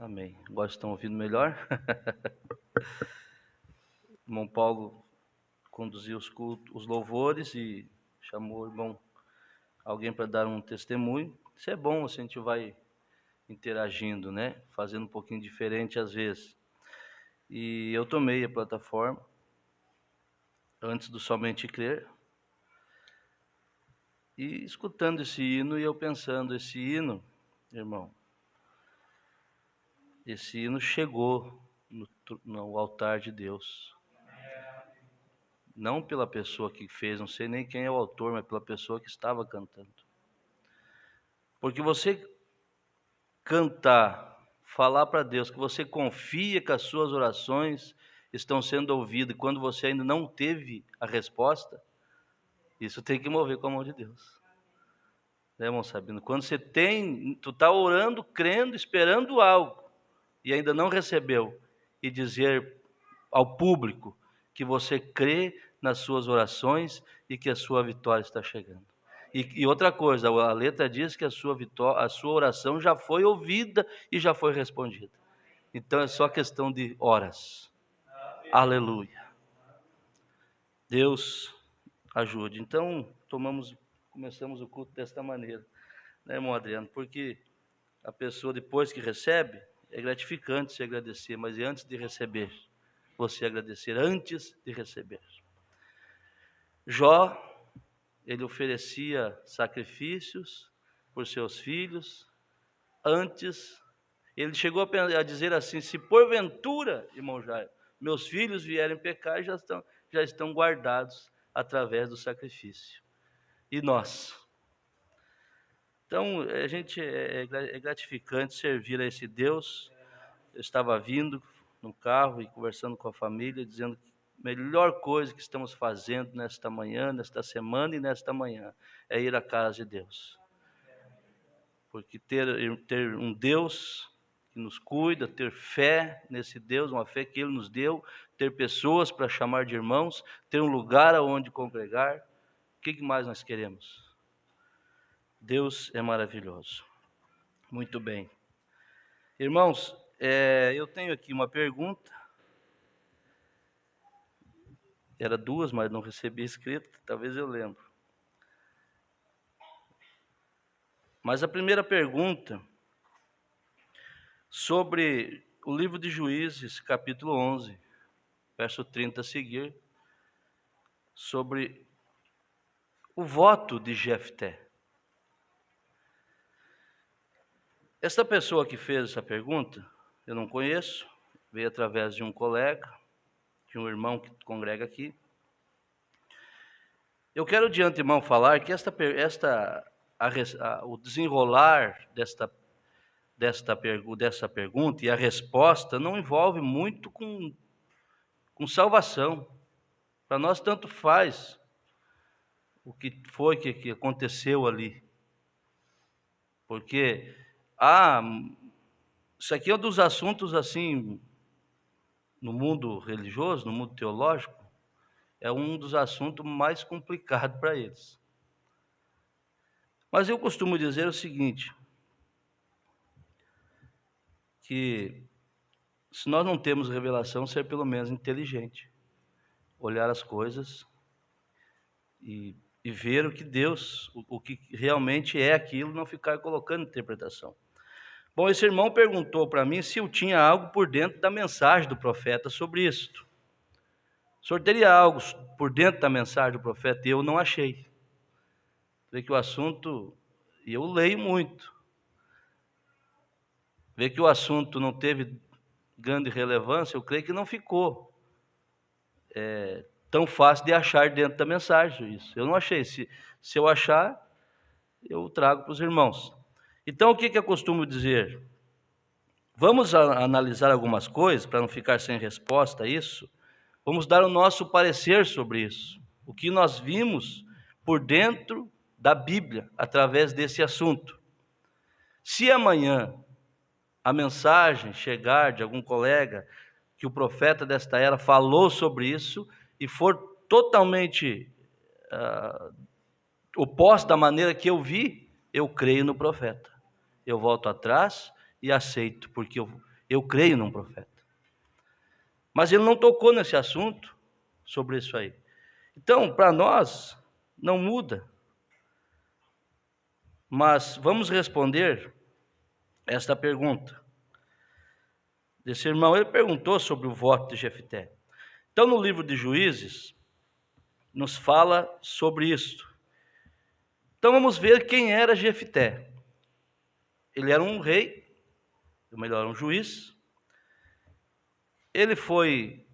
Amém. Agora estão ouvindo melhor? O irmão Paulo conduziu os cultos, os louvores e chamou o irmão, alguém para dar um testemunho. Isso é bom, assim, a gente vai interagindo, né? Fazendo um pouquinho diferente às vezes. E eu tomei a plataforma antes do Somente Crer. E escutando esse hino e eu pensando, esse hino, irmão, esse hino chegou no altar de Deus. Não pela pessoa que fez, não sei nem quem é o autor, mas pela pessoa que estava cantando. Porque você cantar, falar para Deus que você confia que as suas orações estão sendo ouvidas, quando você ainda não teve a resposta, isso tem que mover com a mão de Deus. Né, irmão Sabino? Quando tu está orando, crendo, esperando algo, e ainda não recebeu, e dizer ao público que você crê nas suas orações e que a sua vitória está chegando. E outra coisa, a letra diz que a sua oração já foi ouvida e já foi respondida. Então é só questão de horas. Aleluia. Deus ajude. Então começamos o culto desta maneira, né, irmão Adriano? Porque a pessoa, depois que recebe, é gratificante se agradecer, mas é antes de receber, você agradecer antes de receber. Jó, ele oferecia sacrifícios por seus filhos, antes, ele chegou a dizer assim, se porventura, irmão Jair, meus filhos vierem pecar, já estão guardados através do sacrifício. E nós? Então, é gratificante servir a esse Deus. Eu estava vindo no carro e conversando com a família, dizendo que a melhor coisa que estamos fazendo nesta manhã, nesta semana e nesta manhã, é ir à casa de Deus. Porque ter um Deus que nos cuida, ter fé nesse Deus, uma fé que Ele nos deu, ter pessoas para chamar de irmãos, ter um lugar aonde congregar, o que mais nós queremos? Deus é maravilhoso. Muito bem. Irmãos, eu tenho aqui uma pergunta. Era duas, mas não recebi escrito, talvez eu lembre. Mas a primeira pergunta, sobre o livro de Juízes, capítulo 11, verso 30 a seguir, sobre o voto de Jefté. Essa pessoa que fez essa pergunta, eu não conheço, veio através de um colega, de um irmão que congrega aqui. Eu quero de antemão falar que o desenrolar dessa pergunta e a resposta não envolve muito com salvação. Para nós tanto faz o que foi que aconteceu ali. Porque isso aqui é um dos assuntos assim, no mundo religioso, no mundo teológico, é um dos assuntos mais complicados para eles. Mas eu costumo dizer o seguinte, que se nós não temos revelação, ser pelo menos inteligente, olhar as coisas e ver o que Deus, o que realmente é aquilo, não ficar colocando interpretação. Bom, esse irmão perguntou para mim se eu tinha algo por dentro da mensagem do profeta sobre isto. O senhor teria algo por dentro da mensagem do profeta? E eu não achei. Vê que o assunto, e eu leio muito, vê que o assunto não teve grande relevância, eu creio que não ficou tão fácil de achar dentro da mensagem isso. Eu não achei. Se eu achar, eu trago para os irmãos. Então, o que eu costumo dizer? Vamos analisar algumas coisas, para não ficar sem resposta a isso. Vamos dar o nosso parecer sobre isso. O que nós vimos por dentro da Bíblia, através desse assunto. Se amanhã a mensagem chegar de algum colega que o profeta desta era falou sobre isso e for totalmente oposto da maneira que eu vi, eu creio no profeta. Eu volto atrás e aceito, porque Eu creio num profeta. Mas ele não tocou nesse assunto, sobre isso aí. Então, para nós, não muda. Mas vamos responder esta pergunta. Desse irmão, ele perguntou sobre o voto de Jefté. Então, no livro de Juízes, nos fala sobre isso. Então, vamos ver quem era Jefté. Ele era um rei, ou melhor, um juiz. Ele foi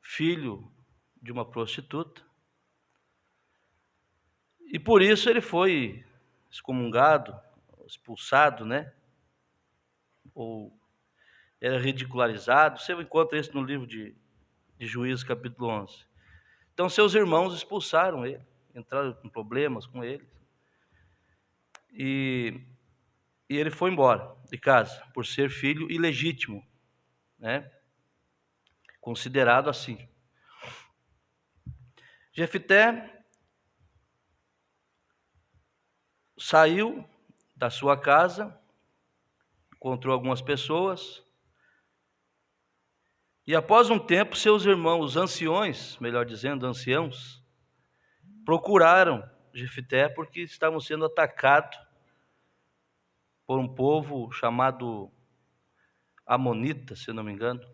filho de uma prostituta. E por isso ele foi excomungado, expulsado, né? Ou era ridicularizado. Você encontra isso no livro de Juízes, capítulo 11. Então, seus irmãos expulsaram ele, entraram com problemas com ele. E ele foi embora de casa, por ser filho ilegítimo, né? Considerado assim. Jefté saiu da sua casa, encontrou algumas pessoas, e após um tempo, seus irmãos, os anciões, melhor dizendo, anciãos, procuraram Jefté porque estavam sendo atacados por um povo chamado Amonita, se não me engano.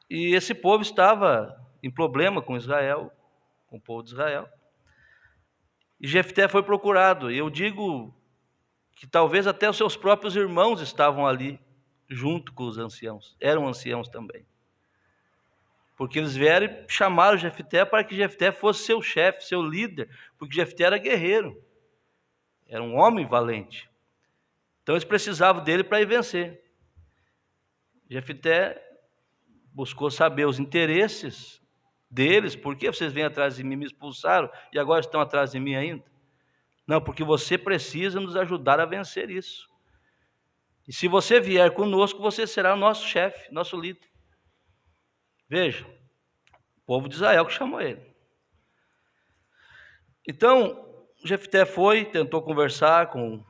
E esse povo estava em problema com Israel, com o povo de Israel. E Jefté foi procurado. E eu digo que talvez até os seus próprios irmãos estavam ali, junto com os anciãos. Eram anciãos também. Porque eles vieram e chamaram Jefté para que Jefté fosse seu chefe, seu líder. Porque Jefté era guerreiro. Era um homem valente. Então eles precisavam dele para ir vencer. Jefté buscou saber os interesses deles. Por que vocês vêm atrás de mim, me expulsaram e agora estão atrás de mim ainda? Não, porque você precisa nos ajudar a vencer isso. E se você vier conosco, você será o nosso chefe, nosso líder. Veja, o povo de Israel que chamou ele. Então, Jefté foi, tentou conversar com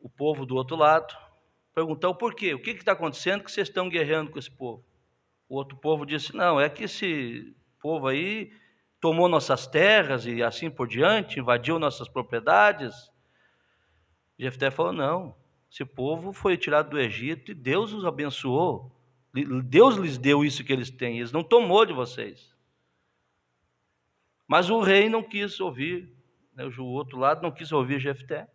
o povo do outro lado, perguntou por quê? O que está acontecendo que vocês estão guerreando com esse povo? O outro povo disse, não, é que esse povo aí tomou nossas terras e assim por diante, invadiu nossas propriedades. Jefté falou, não, esse povo foi tirado do Egito e Deus os abençoou. Deus lhes deu isso que eles têm, eles não tomou de vocês. Mas o rei não quis ouvir, né, o outro lado não quis ouvir Jefté.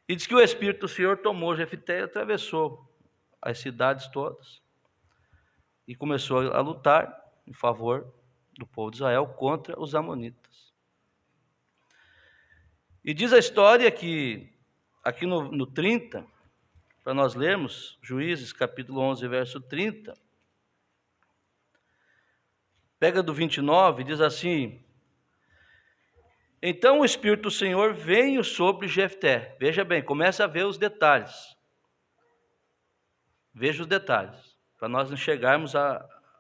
E diz que o Espírito do Senhor tomou Jefté e atravessou as cidades todas. E começou a lutar em favor do povo de Israel contra os amonitas. E diz a história que, aqui no 30, para nós lermos, Juízes capítulo 11, verso 30, pega do 29, diz assim, então o Espírito do Senhor veio sobre Jefté. Veja bem, começa a ver os detalhes. Veja os detalhes, para nós enxergarmos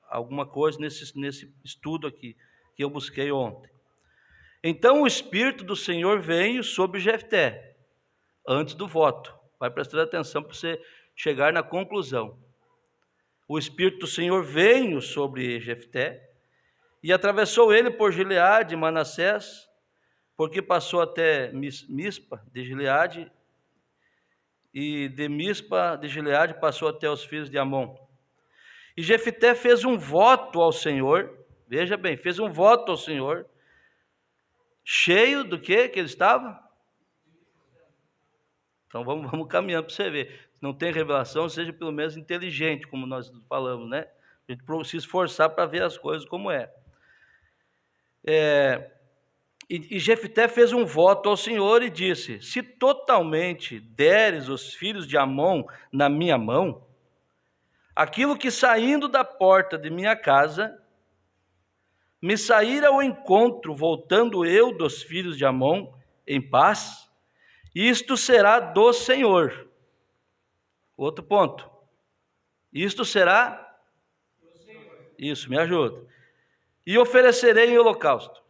alguma coisa nesse estudo aqui, que eu busquei ontem. Então o Espírito do Senhor veio sobre Jefté, antes do voto. Vai prestando atenção para você chegar na conclusão. O Espírito do Senhor veio sobre Jefté, e atravessou ele por Gileade e Manassés, porque passou até Mispa de Gileade, e de Mispa de Gileade passou até os filhos de Amon. E Jefté fez um voto ao Senhor, veja bem, fez um voto ao Senhor, cheio do que ele estava? Então vamos caminhando para você ver. Se não tem revelação, seja pelo menos inteligente, como nós falamos, né? A gente precisa se esforçar para ver as coisas como é. E Jefté fez um voto ao Senhor e disse, se totalmente deres os filhos de Amon na minha mão, aquilo que saindo da porta de minha casa, me sair ao encontro, voltando eu dos filhos de Amon em paz, isto será do Senhor. Outro ponto. Isto será do Senhor. Isso, me ajuda. E oferecerei em holocausto.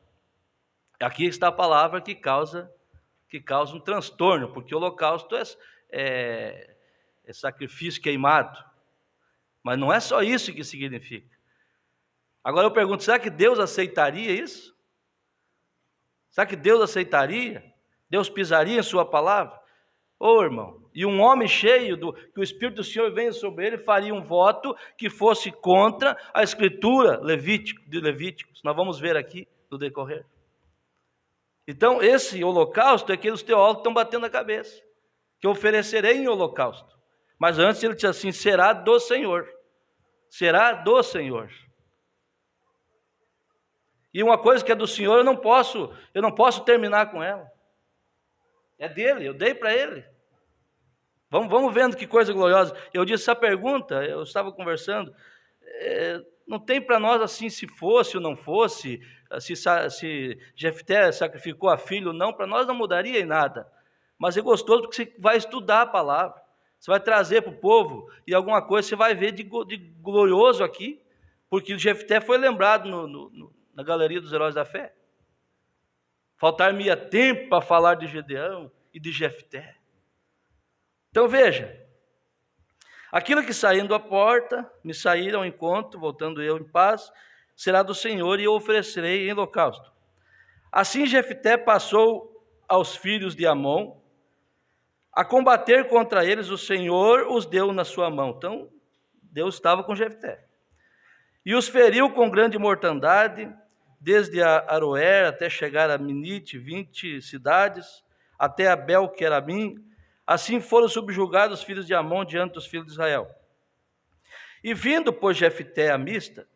Aqui está a palavra que causa um transtorno, porque o holocausto é sacrifício queimado. Mas não é só isso que significa. Agora eu pergunto, será que Deus aceitaria isso? Será que Deus aceitaria? Deus pisaria em sua palavra? Ô irmão, e um homem cheio que o Espírito do Senhor venha sobre ele, faria um voto que fosse contra a escritura de Levíticos. Nós vamos ver aqui no decorrer. Então esse holocausto é que os teólogos estão batendo a cabeça, que oferecerei em holocausto. Mas antes ele diz assim, será do Senhor. Será do Senhor. E uma coisa que é do Senhor, eu não posso terminar com ela. É dele, eu dei para ele. Vamos vendo que coisa gloriosa. Eu disse essa pergunta, eu estava conversando, não tem para nós assim, se fosse ou não fosse, se Jefté sacrificou a filha ou não, para nós não mudaria em nada. Mas é gostoso porque você vai estudar a palavra, você vai trazer para o povo, e alguma coisa você vai ver de glorioso aqui, porque Jefté foi lembrado na galeria dos heróis da fé. Faltar-me-ia tempo para falar de Gedeão e de Jefté. Então veja, aquilo que saindo à porta, me saíram ao encontro, voltando eu em paz, será do Senhor e eu oferecerei em holocausto. Assim Jefté passou aos filhos de Amon, a combater contra eles, o Senhor os deu na sua mão. Então Deus estava com Jefté. E os feriu com grande mortandade, desde Aroer até chegar a Minite, 20 cidades, até Abel-Queramim. Assim foram subjugados os filhos de Amon diante dos filhos de Israel. E vindo, pois, Jefté a Mispa,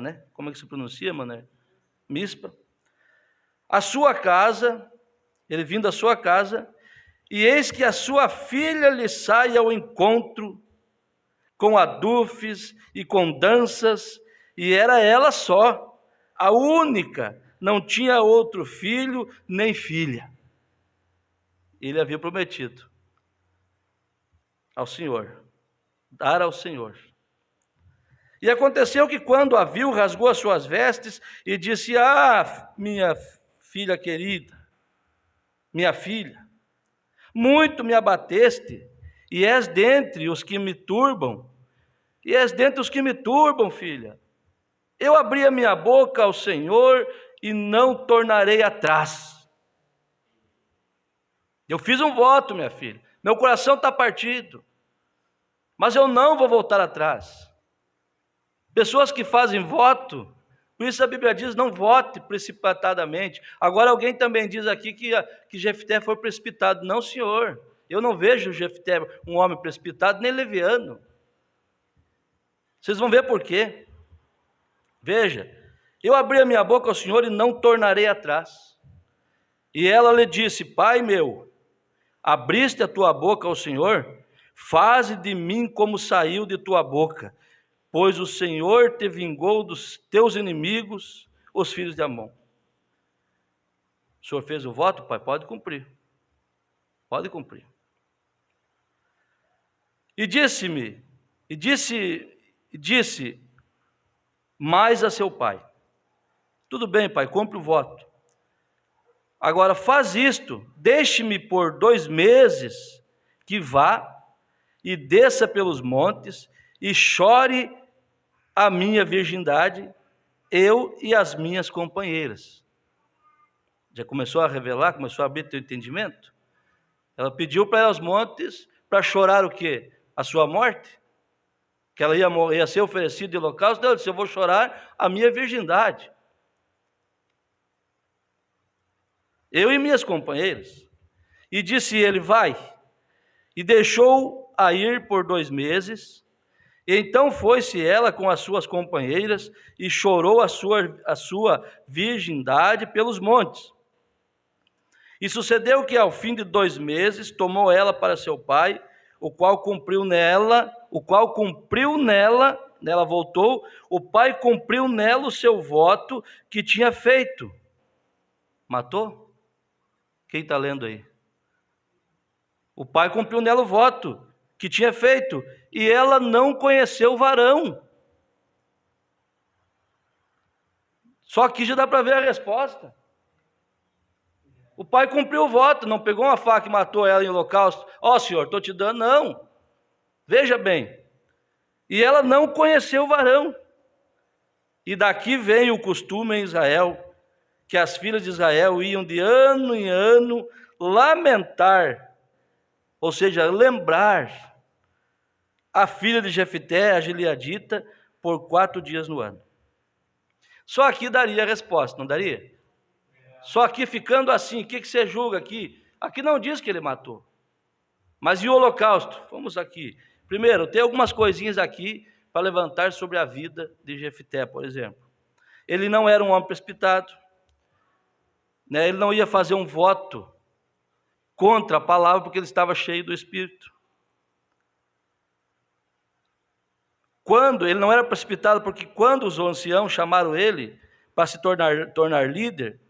né? Como é que se pronuncia, mané? Mispa. A sua casa, ele vindo à sua casa, e eis que a sua filha lhe sai ao encontro, com adufes e com danças, e era ela só, a única, não tinha outro filho nem filha. Ele havia prometido ao Senhor, dar ao Senhor. E aconteceu que quando a viu, rasgou as suas vestes e disse, minha filha querida, minha filha, muito me abateste, e és dentre os que me turbam, filha. Eu abri a minha boca ao Senhor e não tornarei atrás. Eu fiz um voto, minha filha. Meu coração está partido. Mas eu não vou voltar atrás. Pessoas que fazem voto, por isso a Bíblia diz, não vote precipitadamente. Agora alguém também diz aqui que Jefté foi precipitado. Não, senhor. Eu não vejo Jefté um homem precipitado, nem leviano. Vocês vão ver por quê. Veja, eu abri a minha boca ao Senhor e não tornarei atrás. E ela lhe disse, pai meu, abriste a tua boca ao Senhor, faze de mim como saiu de tua boca, pois o Senhor te vingou dos teus inimigos, os filhos de Amon. O Senhor fez o voto, pai? Pode cumprir. Pode cumprir. E disse mais a seu pai, tudo bem, pai, cumpre o voto. Agora faz isto, deixe-me por 2 meses que vá e desça pelos montes e chore a minha virgindade, eu e as minhas companheiras. Já começou a revelar, começou a abrir teu entendimento? Ela pediu para ir aos montes para chorar o quê? A sua morte? Que ela ia ser oferecida de holocausto? Ela disse, eu vou chorar a minha virgindade. Eu e minhas companheiras. E disse ele, vai. E deixou a ir por 2 meses. E então foi-se ela com as suas companheiras e chorou a sua virgindade pelos montes. E sucedeu que ao fim de 2 meses tomou ela para seu pai, o qual cumpriu nela, voltou, o pai cumpriu nela o seu voto que tinha feito. Matou? Quem está lendo aí? O pai cumpriu nela o voto que tinha feito, e ela não conheceu o varão. Só aqui já dá para ver a resposta. pai cumpriu o voto, não pegou uma faca e matou ela em holocausto. Ó, Senhor, estou te dando, não. Veja bem. E ela não conheceu o varão. E daqui vem o costume em Israel, que as filhas de Israel iam de ano em ano lamentar, ou seja, lembrar a filha de Jefté, a gileadita, por 4 dias no ano. Só aqui daria a resposta, não daria? Só aqui ficando assim, o que você julga aqui? Aqui não diz que ele matou. Mas e o holocausto? Vamos aqui. Primeiro, tem algumas coisinhas aqui para levantar sobre a vida de Jefté, por exemplo. Ele não era um homem precipitado, né? Ele não ia fazer um voto contra a palavra, porque ele estava cheio do Espírito. Ele não era precipitado, porque quando os anciãos chamaram ele para se tornar líder,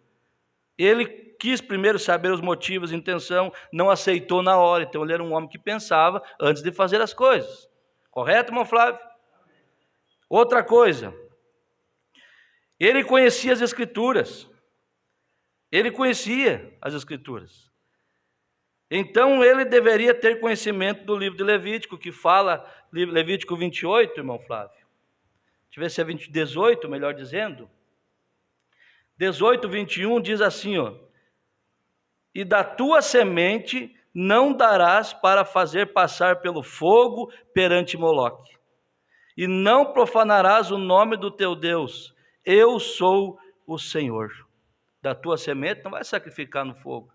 ele quis primeiro saber os motivos, a intenção, não aceitou na hora. Então ele era um homem que pensava antes de fazer as coisas. Correto, irmão Flávio? Outra coisa, ele conhecia as Escrituras. Ele conhecia as Escrituras. Então ele deveria ter conhecimento do livro de Levítico, que fala, Levítico 28, irmão Flávio. Deixa eu ver se é 18, melhor dizendo. 18, 21 diz assim, ó: e da tua semente não darás para fazer passar pelo fogo perante Moloque, e não profanarás o nome do teu Deus. Eu sou o Senhor. Da tua semente não vai sacrificar no fogo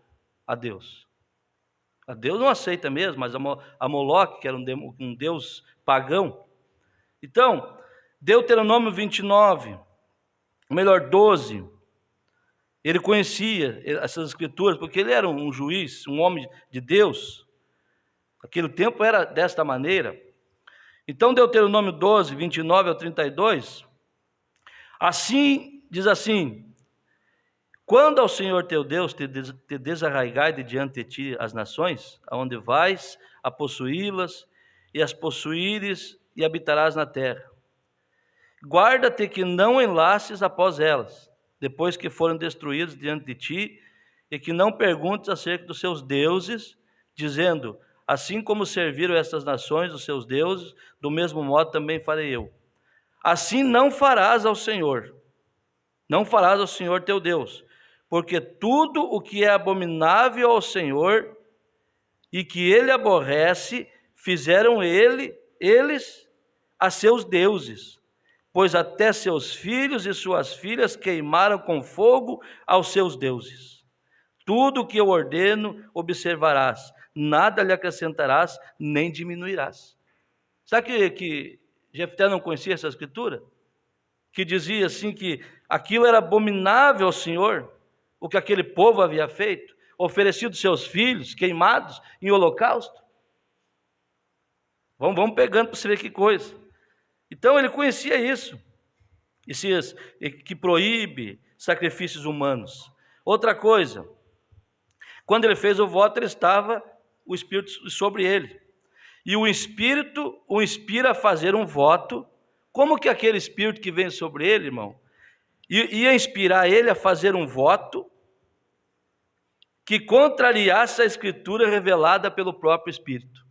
a Deus. A Deus não aceita mesmo, mas a Moloque, que era um deus pagão. Então, Deuteronômio 29, melhor 12, ele conhecia essas escrituras, porque ele era um juiz, um homem de Deus. Aquele tempo era desta maneira. Então, Deuteronômio 12, 29 ao 32, assim, diz assim: quando ao Senhor teu Deus te desarraigar de diante de ti as nações, aonde vais a possuí-las, e as possuíres, e habitarás na terra. Guarda-te que não enlaces após elas, depois que forem destruídas diante de ti, e que não perguntes acerca dos seus deuses, dizendo: assim como serviram estas nações os seus deuses, do mesmo modo também farei eu. Assim não farás ao Senhor teu Deus, porque tudo o que é abominável ao Senhor e que ele aborrece, fizeram eles a seus deuses, pois até seus filhos e suas filhas queimaram com fogo aos seus deuses. Tudo o que eu ordeno observarás, nada lhe acrescentarás, nem diminuirás. Sabe que Jefté não conhecia essa escritura? Que dizia assim que aquilo era abominável ao Senhor, o que aquele povo havia feito, oferecido seus filhos queimados em holocausto. Vamos pegando para você ver que coisa. Então ele conhecia isso, que proíbe sacrifícios humanos. Outra coisa, quando ele fez o voto, estava o Espírito sobre ele. E o Espírito o inspira a fazer um voto. Como que aquele Espírito que vem sobre ele, irmão, ia inspirar ele a fazer um voto que contrariasse a Escritura revelada pelo próprio Espírito?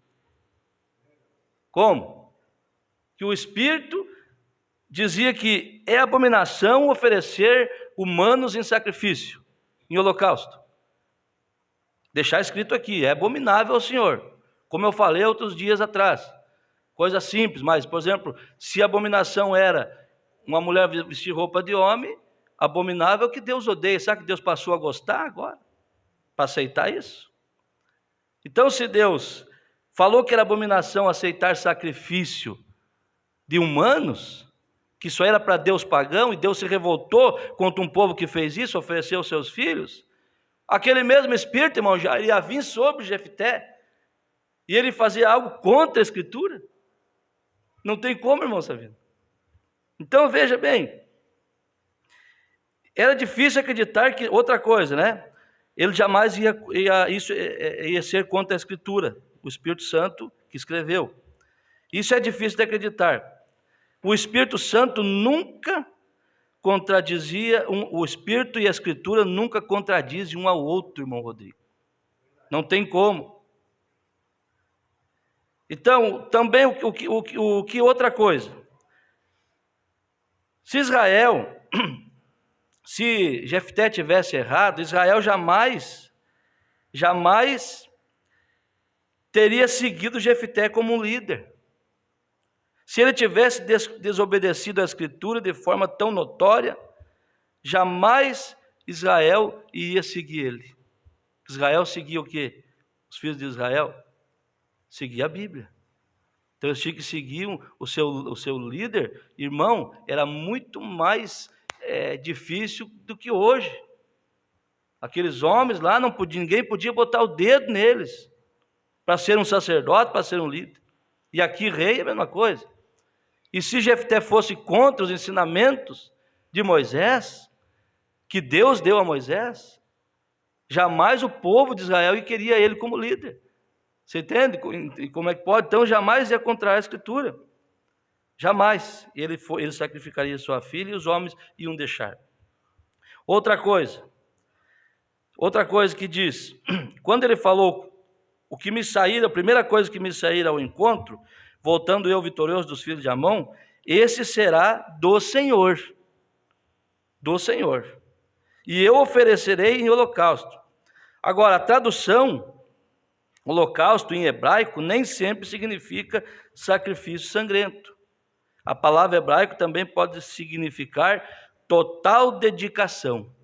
Como? Que o Espírito dizia que é abominação oferecer humanos em sacrifício, em holocausto. Deixar escrito aqui, é abominável ao Senhor, como eu falei outros dias atrás. Coisa simples, mas, por exemplo, se a abominação era uma mulher vestir roupa de homem, abominável que Deus odeia. Sabe que Deus passou a gostar agora? Para aceitar isso? Então, se Deus falou que era abominação aceitar sacrifício de humanos, que isso era para Deus pagão, e Deus se revoltou contra um povo que fez isso, ofereceu os seus filhos, aquele mesmo Espírito, irmão, já ia vir sobre Jefté, e ele fazia algo contra a Escritura. Não tem como, irmão, Savino. Então, veja bem, era difícil acreditar que, outra coisa, né? Ele jamais ia ser contra a Escritura, o Espírito Santo que escreveu. Isso é difícil de acreditar. O Espírito Santo nunca contradizia, o Espírito e a Escritura nunca contradizem um ao outro, irmão Rodrigo. Não tem como. Então, também o que outra coisa? Se Jefté tivesse errado, Israel jamais teria seguido Jefté como um líder. Se ele tivesse desobedecido a Escritura de forma tão notória, jamais Israel iria seguir ele. Israel seguia o quê? Os filhos de Israel seguiam a Bíblia. Então eles tinham que seguir o seu líder. Irmão, era muito mais difícil do que hoje. Aqueles homens lá, ninguém podia botar o dedo neles para ser um sacerdote, para ser um líder. E aqui rei é a mesma coisa. E se Jefté fosse contra os ensinamentos de Moisés, que Deus deu a Moisés, jamais o povo de Israel queria ele como líder. Você entende como é que pode? Então jamais ia contra a Escritura. Jamais. Ele sacrificaria sua filha e os homens iam deixar. Outra coisa que diz, quando ele falou, a primeira coisa que me sair ao encontro, voltando eu vitorioso dos filhos de Amon, esse será do Senhor. Do Senhor. E eu oferecerei em holocausto. Agora, a tradução holocausto em hebraico nem sempre significa sacrifício sangrento. A palavra hebraico também pode significar total dedicação.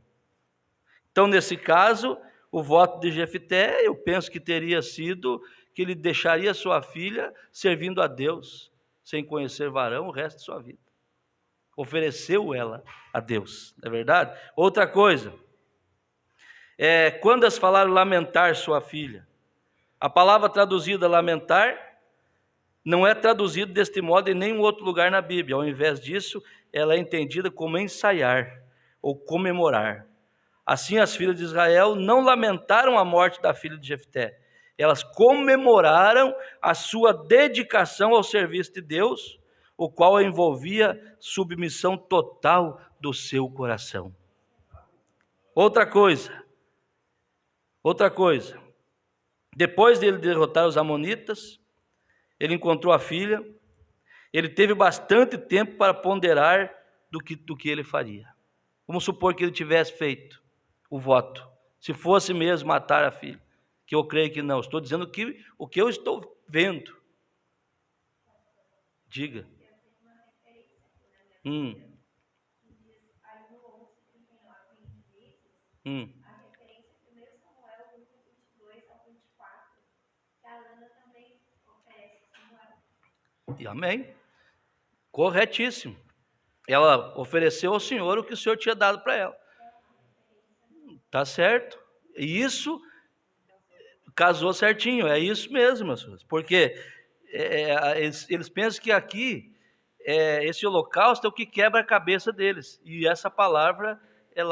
Então, nesse caso, o voto de Jefté, eu penso que teria sido que ele deixaria sua filha servindo a Deus, sem conhecer varão, o resto de sua vida. Ofereceu ela a Deus, não é verdade? Outra coisa, quando elas falaram lamentar sua filha, a palavra traduzida lamentar não é traduzida deste modo em nenhum outro lugar na Bíblia. Ao invés disso, ela é entendida como ensaiar ou comemorar. Assim, as filhas de Israel não lamentaram a morte da filha de Jefté. Elas comemoraram a sua dedicação ao serviço de Deus, o qual envolvia submissão total do seu coração. Outra coisa. Depois dele derrotar os amonitas, ele encontrou a filha, ele teve bastante tempo para ponderar do que ele faria. Vamos supor que ele tivesse feito o voto, se fosse mesmo matar a filha, que eu creio que não. Estou dizendo o que eu estou vendo. Diga. E amém. Corretíssimo. Ela ofereceu ao Senhor o que o Senhor tinha dado para ela. Tá certo? E isso casou certinho. É isso mesmo, meus senhores. Porque eles pensam que aqui esse holocausto é o que quebra a cabeça deles. E essa palavra é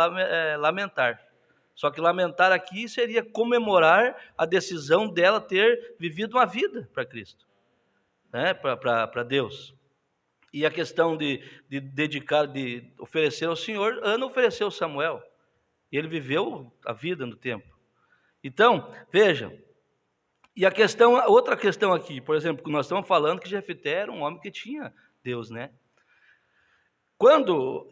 lamentar. Só que lamentar aqui seria comemorar a decisão dela ter vivido uma vida para Cristo, né? Para Deus. E a questão de dedicar, de oferecer ao Senhor, Ana ofereceu Samuel. E ele viveu a vida no tempo. Então, veja. E outra questão aqui, por exemplo, que nós estamos falando que Jefté era um homem que tinha Deus, né? Quando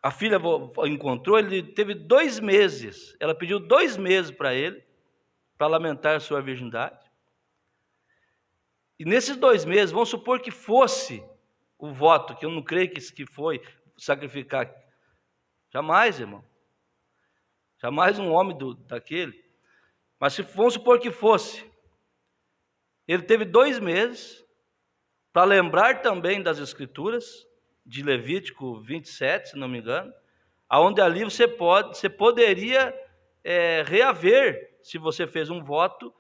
a filha encontrou, ele teve 2 meses. Ela pediu 2 meses para ele, para lamentar sua virgindade. E nesses 2 meses, vamos supor que fosse o voto, que eu não creio que foi sacrificar. Jamais, irmão. Jamais um homem daquele. Mas vamos supor que fosse. Ele teve 2 meses para lembrar também das Escrituras, de Levítico 27, se não me engano, aonde ali você poderia reaver, se você fez um voto,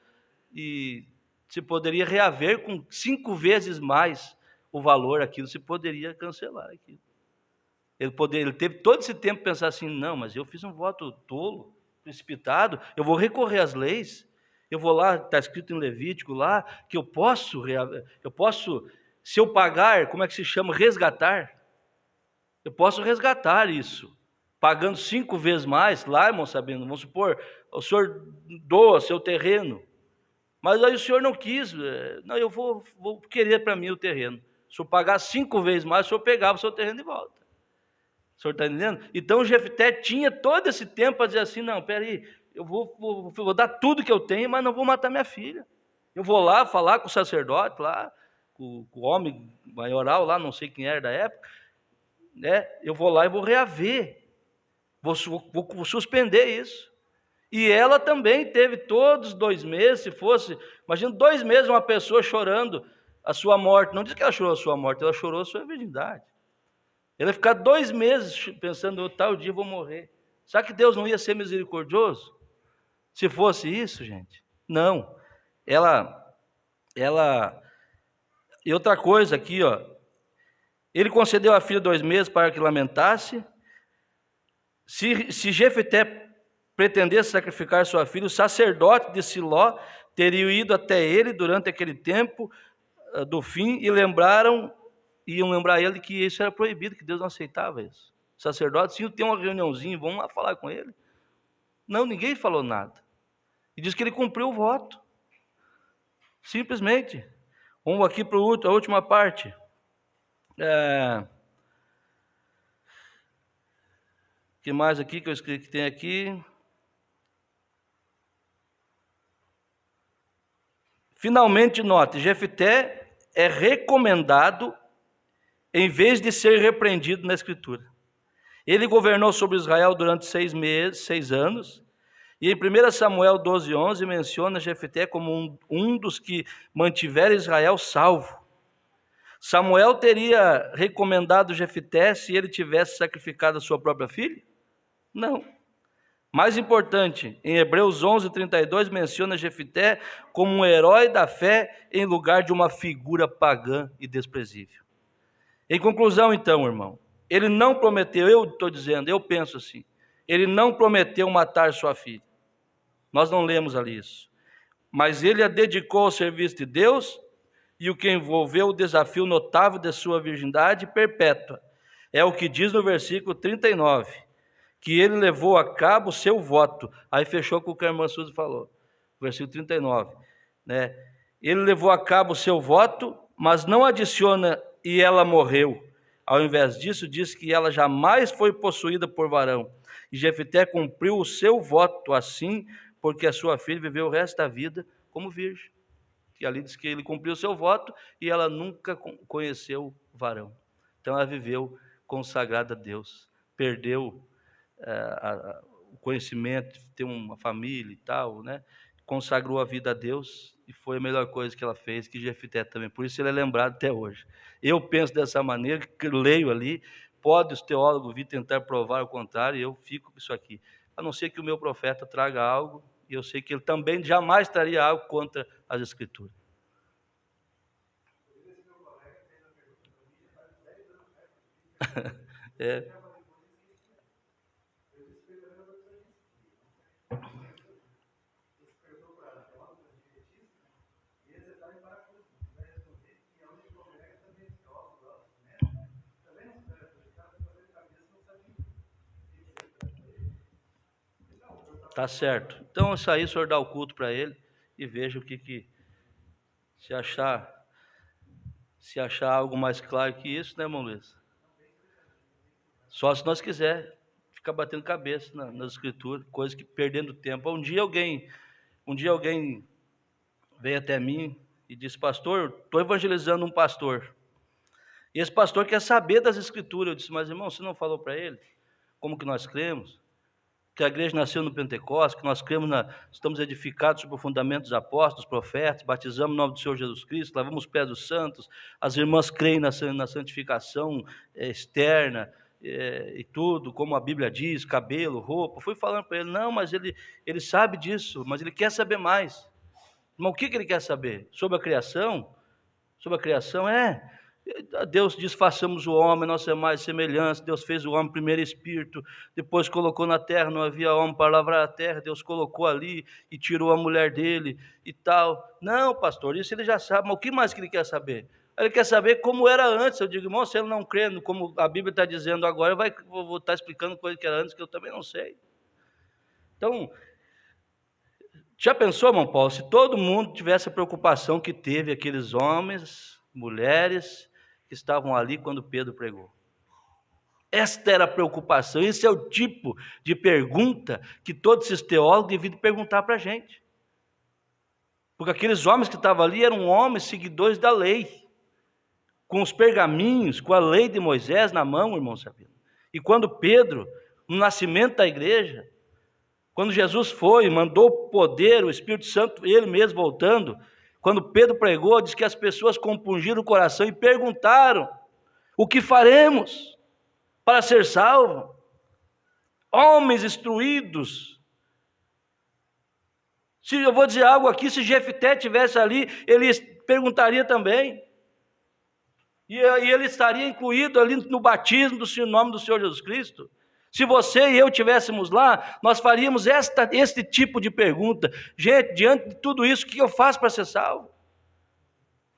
e se poderia reaver com 5 vezes mais o valor aquilo, se poderia cancelar aquilo. Ele teve todo esse tempo para pensar assim, não, mas eu fiz um voto tolo, precipitado, eu vou recorrer às leis, eu vou lá, está escrito em Levítico lá, que eu posso, se eu pagar, como é que se chama? Resgatar. Eu posso resgatar isso, pagando 5 vezes mais, lá, irmão Sabino, vamos supor, o senhor doa seu terreno, mas aí o senhor não quis, não, eu vou querer para mim o terreno. Se eu pagar 5 vezes mais, o senhor pegava o seu terreno de volta. O senhor está entendendo? Então o Jefté tinha todo esse tempo para dizer assim, não, peraí, eu vou dar tudo que eu tenho, mas não vou matar minha filha. Eu vou lá falar com o sacerdote lá, com o homem maioral lá, não sei quem era da época, né? Eu vou lá e vou reaver, vou suspender isso. E ela também teve todos 2 meses, se fosse, imagina 2 meses uma pessoa chorando a sua morte. Não diz que ela chorou a sua morte, ela chorou a sua virgindade. Ela ia ficar 2 meses pensando, tal dia eu vou morrer. Será que Deus não ia ser misericordioso? Se fosse isso, gente? Não. E outra coisa aqui, ó. Ele concedeu à filha 2 meses para que lamentasse. Se Jefté pretendesse sacrificar sua filha, o sacerdote de Siló teria ido até ele durante aquele tempo do fim e iam lembrar ele que isso era proibido, que Deus não aceitava isso. O sacerdote, sim, tem uma reuniãozinha, vamos lá falar com ele. Não, ninguém falou nada. E diz que ele cumpriu o voto. Simplesmente. Vamos aqui para a última parte. Que mais aqui que eu escrevi que tem aqui? Finalmente, note, Jefté é recomendado em vez de ser repreendido na Escritura. Ele governou sobre Israel durante 6 anos, e em 1 Samuel 12:11 menciona Jefté como um dos que mantiveram Israel salvo. Samuel teria recomendado Jefté se ele tivesse sacrificado a sua própria filha? Não. Mais importante, em Hebreus 11:32 menciona Jefté como um herói da fé em lugar de uma figura pagã e desprezível. Em conclusão, então, irmão, ele não prometeu, eu estou dizendo, eu penso assim, ele não prometeu matar sua filha. Nós não lemos ali isso. Mas ele a dedicou ao serviço de Deus, e o que envolveu o desafio notável de sua virgindade perpétua. É o que diz no versículo 39, que ele levou a cabo o seu voto. Aí fechou com o que a irmã Suzy falou, versículo 39. Né? Ele levou a cabo o seu voto, mas não adiciona e ela morreu. Ao invés disso, diz que ela jamais foi possuída por varão. E Jefté cumpriu o seu voto assim, porque a sua filha viveu o resto da vida como virgem. E ali diz que ele cumpriu o seu voto e ela nunca conheceu varão. Então ela viveu consagrada a Deus. Perdeu o conhecimento, de ter uma família e tal, né? Consagrou a vida a Deus e foi a melhor coisa que ela fez, que Jefté também. Por isso ele é lembrado até hoje. Eu penso dessa maneira, que leio ali, pode os teólogos vir tentar provar o contrário, e eu fico com isso aqui. A não ser que o meu profeta traga algo, e eu sei que ele também jamais traria algo contra as Escrituras. É. Tá certo. Então, isso aí, o senhor dá o culto para ele e veja o que se achar algo mais claro que isso, né, irmão Luiz? Só se nós quiser ficar batendo cabeça nas escrituras, coisa que perdendo tempo. Um dia alguém veio até mim e disse: pastor, estou evangelizando um pastor. E esse pastor quer saber das escrituras. Eu disse: mas irmão, você não falou para ele como que nós cremos? Que a igreja nasceu no Pentecostes, que nós cremos, estamos edificados sobre o fundamento dos apóstolos, profetas, batizamos no nome do Senhor Jesus Cristo, lavamos os pés dos santos, as irmãs creem na santificação externa e tudo, como a Bíblia diz, cabelo, roupa. Fui falando para ele: não, mas ele sabe disso, mas ele quer saber mais. Mas o que ele quer saber? Sobre a criação? Sobre a criação, Deus diz: façamos o homem, nossa imagem e semelhança. Deus fez o homem primeiro espírito, depois colocou na terra, não havia homem para lavrar a terra, Deus colocou ali e tirou a mulher dele e tal. Não, pastor, isso ele já sabe, mas o que mais que ele quer saber? Ele quer saber como era antes. Eu digo, irmão, se ele não crê como a Bíblia está dizendo agora, vou estar explicando coisa que era antes, que eu também não sei. Então, já pensou, irmão Paulo, se todo mundo tivesse a preocupação que teve aqueles homens, mulheres, que estavam ali quando Pedro pregou? Esta era a preocupação, esse é o tipo de pergunta que todos esses teólogos deviam perguntar para a gente. Porque aqueles homens que estavam ali eram homens seguidores da lei, com os pergaminhos, com a lei de Moisés na mão, irmão Sabino. E quando Pedro, no nascimento da igreja, quando Jesus foi, mandou o poder, o Espírito Santo, ele mesmo voltando, quando Pedro pregou, diz que as pessoas compungiram o coração e perguntaram: o que faremos para ser salvo? Homens instruídos. Se eu vou dizer algo aqui, se Jefté estivesse ali, ele perguntaria também. E ele estaria incluído ali no batismo do nome do Senhor Jesus Cristo. Se você e eu estivéssemos lá, nós faríamos este tipo de pergunta. Gente, diante de tudo isso, o que eu faço para ser salvo?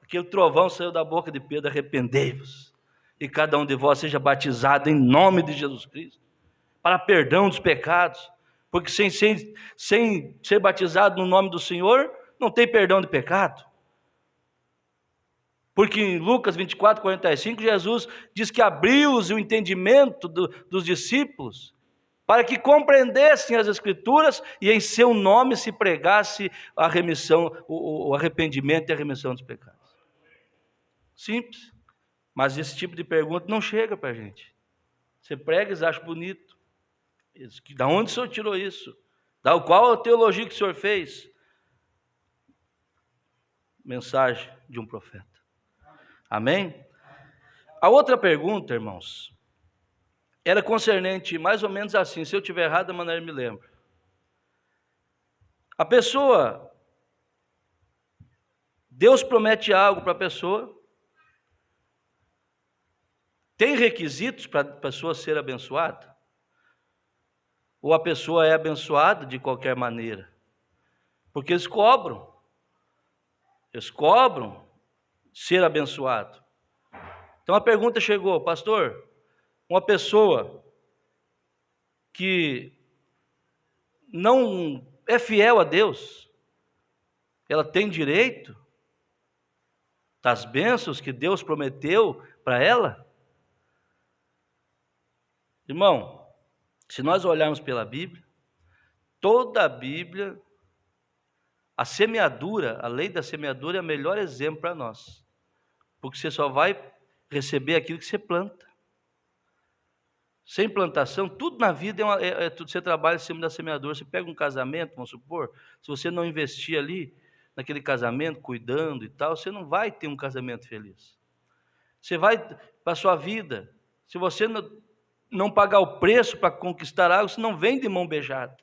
Aquele trovão saiu da boca de Pedro: arrependei-vos, e cada um de vós seja batizado em nome de Jesus Cristo, para perdão dos pecados. Porque sem ser batizado no nome do Senhor, não tem perdão de pecado. Porque em Lucas 24, 45, Jesus diz que abriu-os o entendimento dos discípulos, para que compreendessem as Escrituras e em seu nome se pregasse a remissão, o arrependimento e a remissão dos pecados. Simples. Mas esse tipo de pergunta não chega para a gente. Você prega e acha bonito. Da onde o senhor tirou isso? Qual a teologia que o senhor fez? Mensagem de um profeta. Amém? A outra pergunta, irmãos, era concernente mais ou menos assim. Se eu estiver errado, a maneira me lembra. A pessoa, Deus promete algo para a pessoa. Tem requisitos para a pessoa ser abençoada? Ou a pessoa é abençoada de qualquer maneira? Porque eles cobram ser abençoado. Então a pergunta chegou: pastor, uma pessoa que não é fiel a Deus, ela tem direito das bênçãos que Deus prometeu para ela? Irmão, se nós olharmos pela Bíblia, toda a Bíblia, a semeadura, a lei da semeadura é o melhor exemplo para nós. Porque você só vai receber aquilo que você planta. Sem plantação, tudo na vida você trabalha em cima da semeadura. Você pega um casamento, vamos supor, se você não investir ali, naquele casamento, cuidando e tal, você não vai ter um casamento feliz. Você vai para a sua vida, se você não pagar o preço para conquistar algo, você não vem de mão beijada.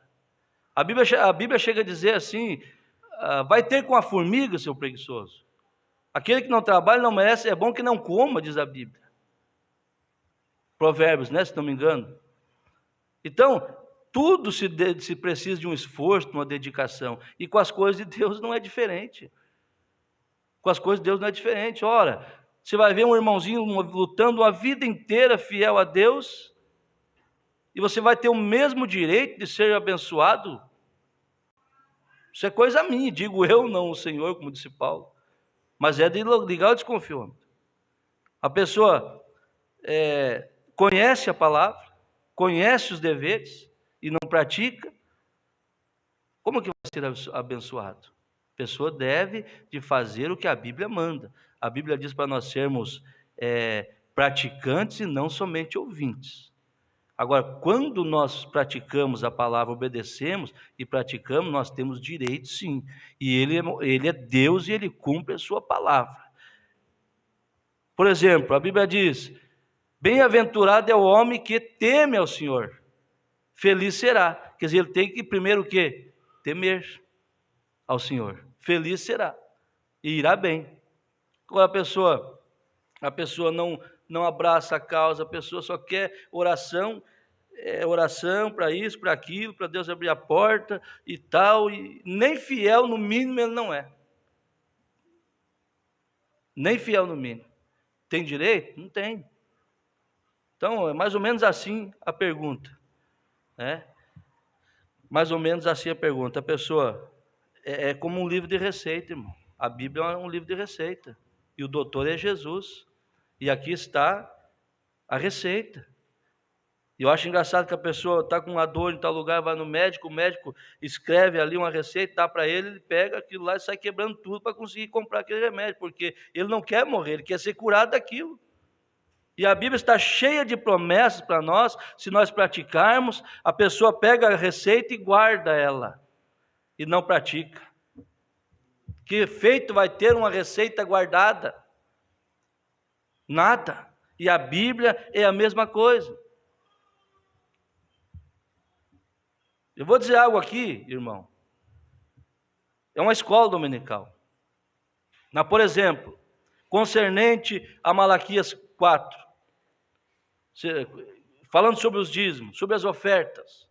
A Bíblia chega a dizer assim: vai ter com a formiga, seu preguiçoso. Aquele que não trabalha não merece, é bom que não coma, diz a Bíblia. Provérbios, né, se não me engano. Então, tudo se precisa de um esforço, de uma dedicação. E com as coisas de Deus não é diferente. Com as coisas de Deus não é diferente. Ora, você vai ver um irmãozinho lutando a vida inteira fiel a Deus, e você vai ter o mesmo direito de ser abençoado. Isso é coisa minha, digo eu, não o Senhor, como disse Paulo. Mas é de ligar o desconfiômetro. A pessoa conhece a palavra, conhece os deveres e não pratica. Como que vai ser abençoado? A pessoa deve de fazer o que a Bíblia manda. A Bíblia diz para nós sermos praticantes e não somente ouvintes. Agora, quando nós praticamos a palavra, obedecemos e praticamos, nós temos direito, sim. E Ele é Deus e Ele cumpre a sua palavra. Por exemplo, a Bíblia diz: bem-aventurado é o homem que teme ao Senhor, feliz será. Quer dizer, ele tem que primeiro o quê? Temer ao Senhor. Feliz será e irá bem. Agora a pessoa não abraça a causa, a pessoa só quer oração para isso, para aquilo, para Deus abrir a porta e tal, e nem fiel, no mínimo, ele não é. nem fiel no mínimo. Tem direito? Não tem. Então, é mais ou menos assim a pergunta, né? Mais ou menos assim a pergunta. A pessoa é como um livro de receita, irmão. A Bíblia é um livro de receita. E o doutor é Jesus. E aqui está a receita. E eu acho engraçado que a pessoa está com uma dor em tal lugar, vai no médico, o médico escreve ali uma receita, dá para ele pega aquilo lá e sai quebrando tudo para conseguir comprar aquele remédio, porque ele não quer morrer, ele quer ser curado daquilo. E a Bíblia está cheia de promessas para nós, se nós praticarmos, a pessoa pega a receita e guarda ela, e não pratica. Que efeito vai ter uma receita guardada? Nada. E a Bíblia é a mesma coisa. Eu vou dizer algo aqui, irmão. É uma escola dominical. Por exemplo, concernente a Malaquias 4, falando sobre os dízimos, sobre as ofertas.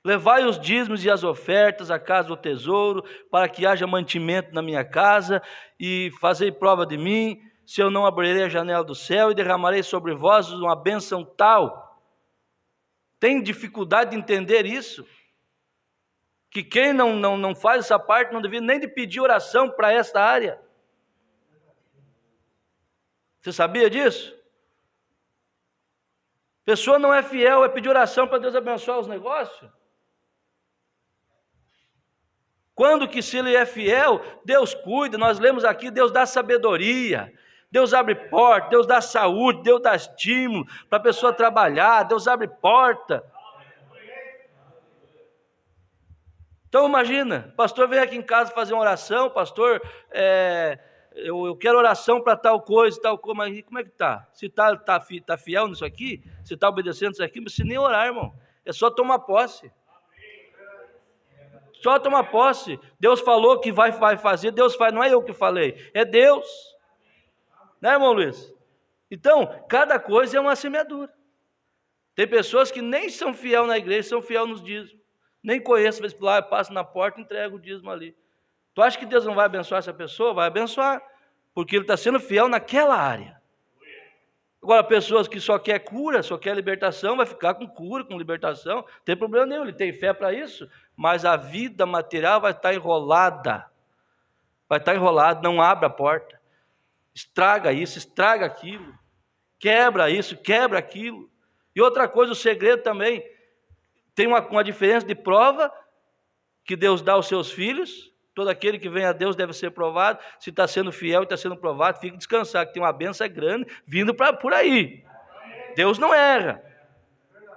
Levai os dízimos e as ofertas à casa do tesouro, para que haja mantimento na minha casa, e fazei prova de mim, se eu não abrirei a janela do céu e derramarei sobre vós uma bênção tal. Tem dificuldade de entender isso? Que quem não faz essa parte não devia nem de pedir oração para essa área. Você sabia disso? Pessoa não é fiel, é pedir oração para Deus abençoar os negócios. Quando que se ele é fiel, Deus cuida, nós lemos aqui, Deus dá sabedoria, Deus abre porta, Deus dá saúde, Deus dá estímulo para a pessoa trabalhar, Deus abre porta. Então imagina, pastor vem aqui em casa fazer uma oração, pastor, eu quero oração para tal coisa, mas como é que está? Se está fiel nisso aqui, se está obedecendo isso aqui, não precisa nem orar, irmão, é só tomar posse. Só tomar posse. Deus falou que vai fazer, Deus faz, não é eu que falei, é Deus. Né, irmão Luiz? Então, cada coisa é uma semeadura. Tem pessoas que nem são fiel na igreja, são fiel nos dízimos. Nem conheço, às vezes lá, passa na porta e entrega o dízimo ali. Tu acha que Deus não vai abençoar essa pessoa? Vai abençoar, porque ele está sendo fiel naquela área. Agora, pessoas que só quer cura, só quer libertação, vai ficar com cura, com libertação, não tem problema nenhum, ele tem fé para isso, mas a vida material vai estar enrolada, não abre a porta, estraga isso, estraga aquilo, quebra isso, quebra aquilo. E outra coisa, o segredo também, tem uma diferença de prova que Deus dá aos seus filhos. Todo aquele que vem a Deus deve ser provado. Se está sendo fiel e está sendo provado, fique descansado, que tem uma bênção grande vindo por aí. Deus não erra.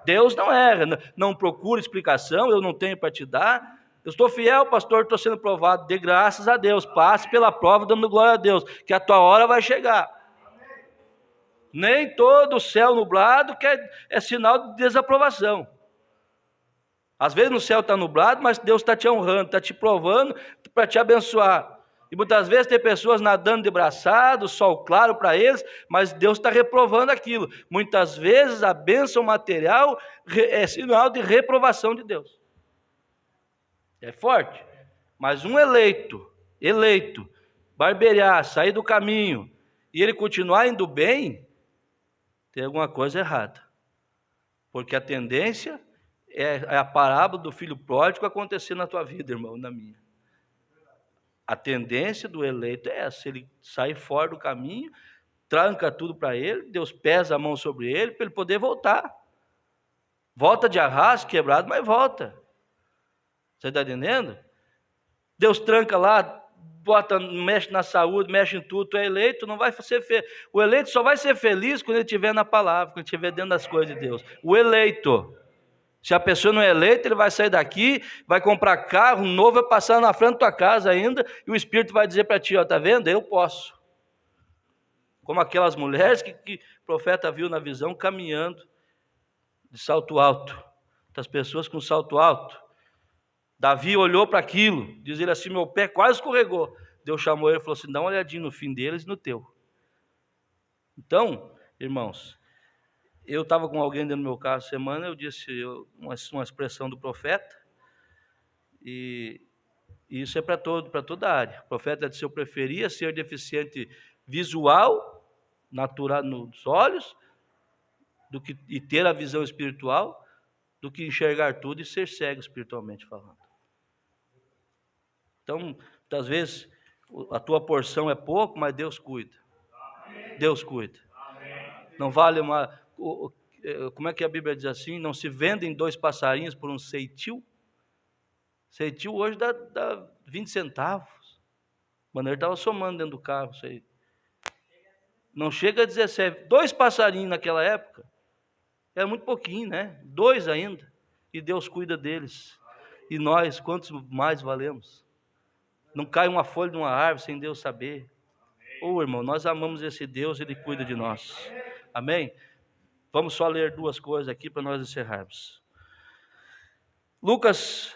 Deus não erra. Não procura explicação, eu não tenho para te dar. Eu estou fiel, pastor, estou sendo provado. Dê graças a Deus. Passe pela prova dando glória a Deus, que a tua hora vai chegar. Nem todo o céu nublado é sinal de desaprovação. Às vezes no céu está nublado, mas Deus está te honrando, está te provando para te abençoar. E muitas vezes tem pessoas nadando de braçado, sol claro para eles, mas Deus está reprovando aquilo. Muitas vezes a bênção material é sinal de reprovação de Deus. É forte. Mas um eleito, barbear, sair do caminho, e ele continuar indo bem, tem alguma coisa errada. Porque a tendência é a parábola do filho pródigo acontecer na tua vida, irmão, na minha. A tendência do eleito é essa, ele sai fora do caminho, tranca tudo para ele, Deus pesa a mão sobre ele para ele poder voltar. Volta de arrasto, quebrado, mas volta. Você está entendendo? Deus tranca lá, mexe na saúde, mexe em tudo, tu é eleito, não vai ser feliz. O eleito só vai ser feliz quando ele estiver na palavra, quando ele estiver dentro das coisas de Deus. O eleito. Se a pessoa não é eleita, ele vai sair daqui, vai comprar carro novo, vai passar na frente da tua casa ainda, e o Espírito vai dizer para ti, ó, tá vendo? Eu posso. Como aquelas mulheres que o profeta viu na visão caminhando de salto alto. Das pessoas com salto alto. Davi olhou para aquilo, diz ele assim, meu pé quase escorregou. Deus chamou ele e falou assim, dá uma olhadinha no fim deles e no teu. Então, irmãos, eu estava com alguém dentro do meu carro essa semana, eu disse uma expressão do profeta, e E isso é para toda a área. O profeta disse: eu preferia ser deficiente visual, natural nos olhos, e ter a visão espiritual, do que enxergar tudo e ser cego espiritualmente falando. Então, muitas vezes, a tua porção é pouco, mas Deus cuida. Deus cuida. Não vale uma... Como é que a Bíblia diz assim? Não se vendem 2 passarinhos por um ceitil? Ceitil hoje dá 20 centavos. O Maneiro estava somando dentro do carro isso aí. Não chega a 17. 2 passarinhos naquela época. Era muito pouquinho, né? 2 ainda. E Deus cuida deles. E nós, quantos mais valemos? Não cai uma folha de uma árvore sem Deus saber. Irmão, nós amamos esse Deus, Ele cuida de nós. Amém? Vamos só ler 2 coisas aqui para nós encerrarmos. Lucas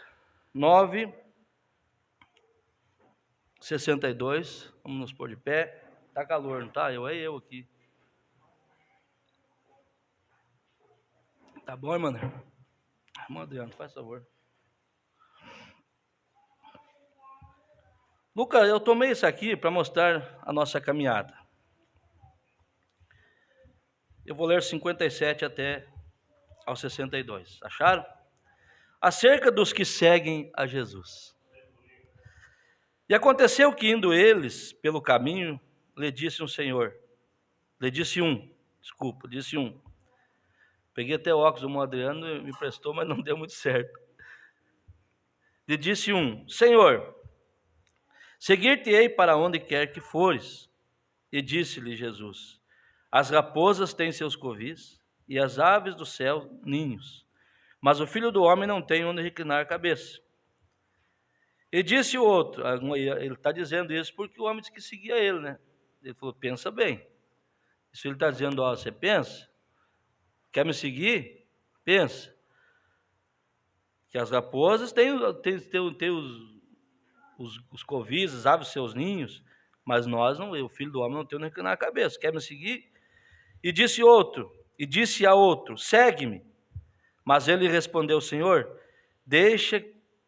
9, 62. Vamos nos pôr de pé. Está calor, não está? Eu aqui. Tá bom, irmão? Irmão Adriano, faz favor. Lucas, eu tomei isso aqui para mostrar a nossa caminhada. Eu vou ler 57 até ao 62. Acharam? Acerca dos que seguem a Jesus. E aconteceu que, indo eles pelo caminho, lhe disse um. Peguei até o óculos do Adriano e me prestou, mas não deu muito certo. Lhe disse um: Senhor, seguir-te-ei para onde quer que fores. E disse-lhe Jesus: as raposas têm seus covis, e as aves do céu ninhos, mas o Filho do Homem não tem onde reclinar a cabeça. E disse o outro, ele está dizendo isso porque o homem disse que seguia ele, né? Ele falou: pensa bem. Isso ele está dizendo: ó, você pensa? Quer me seguir? Pensa. Que as raposas têm os covis, as aves, seus ninhos, mas nós não, o Filho do Homem não tem onde reclinar a cabeça. Quer me seguir? E disse a outro: segue-me. Mas ele respondeu: Senhor, deixa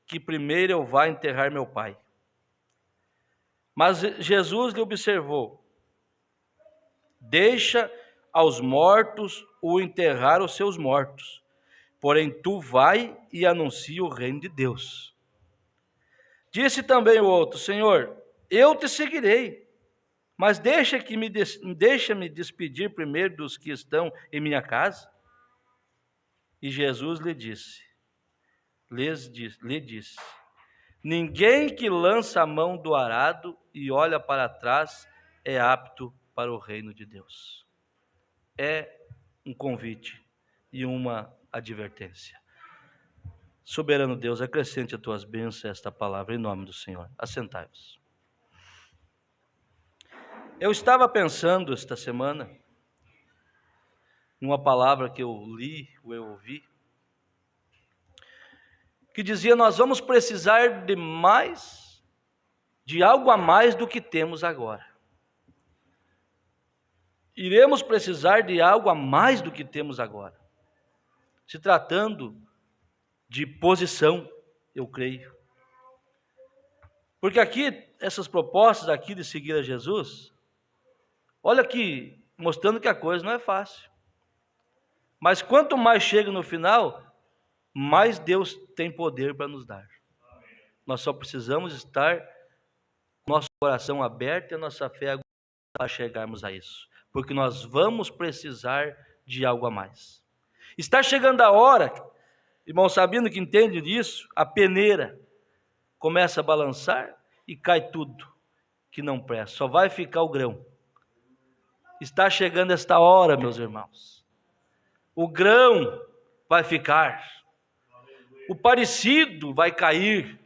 que primeiro eu vá enterrar meu pai. Mas Jesus lhe observou: deixa aos mortos o enterrar os seus mortos, porém tu vai e anuncia o reino de Deus. Disse também o outro: Senhor, eu te seguirei, mas deixa-me despedir primeiro dos que estão em minha casa. E Jesus lhe disse: ninguém que lança a mão do arado e olha para trás é apto para o reino de Deus. É um convite e uma advertência. Soberano Deus, acrescente a tuas bênçãos a esta palavra em nome do Senhor. Assentai-vos. Eu estava pensando esta semana numa palavra que eu li, ou eu ouvi, que dizia: nós vamos precisar de algo a mais do que temos agora. Iremos precisar de algo a mais do que temos agora. Se tratando de posição, eu creio. Porque aqui, essas propostas aqui de seguir a Jesus, olha aqui, mostrando que a coisa não é fácil. Mas quanto mais chega no final, mais Deus tem poder para nos dar. Nós só precisamos estar com nosso coração aberto e a nossa fé para chegarmos a isso. Porque nós vamos precisar de algo a mais. Está chegando a hora, irmão Sabino que entende disso, a peneira começa a balançar e cai tudo que não presta. Só vai ficar o grão. Está chegando esta hora, meus irmãos. O grão vai ficar. O parecido vai cair,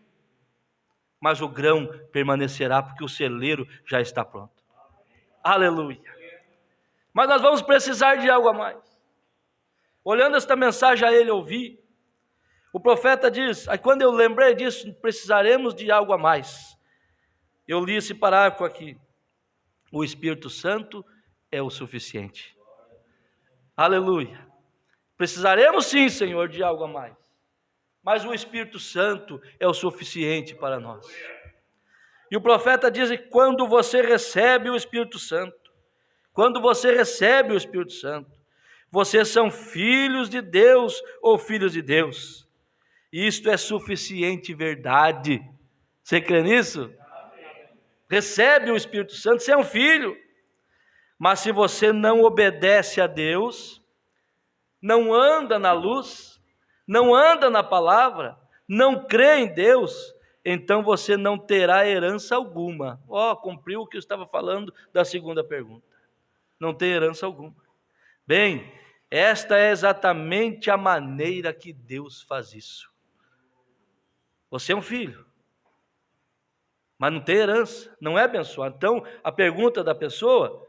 mas o grão permanecerá, porque o celeiro já está pronto. Aleluia. Mas nós vamos precisar de algo a mais. Olhando esta mensagem a ele ouvir, o profeta diz, aí quando eu lembrei disso, precisaremos de algo a mais. Eu li esse parágrafo aqui: o Espírito Santo é o suficiente. Aleluia. Precisaremos sim, Senhor, de algo a mais. mas o Espírito Santo é o suficiente para nós. E o profeta diz que quando você recebe o Espírito Santo, vocês são filhos de Deus ou filhos de Deus. Isto é suficiente verdade. Você crê nisso? Recebe o Espírito Santo, você é um filho. Mas se você não obedece a Deus, não anda na luz, não anda na palavra, não crê em Deus, então você não terá herança alguma. Cumpriu o que eu estava falando da segunda pergunta. Não tem herança alguma. Bem, esta é exatamente a maneira que Deus faz isso. Você é um filho, mas não tem herança, não é abençoado. Então, a pergunta da pessoa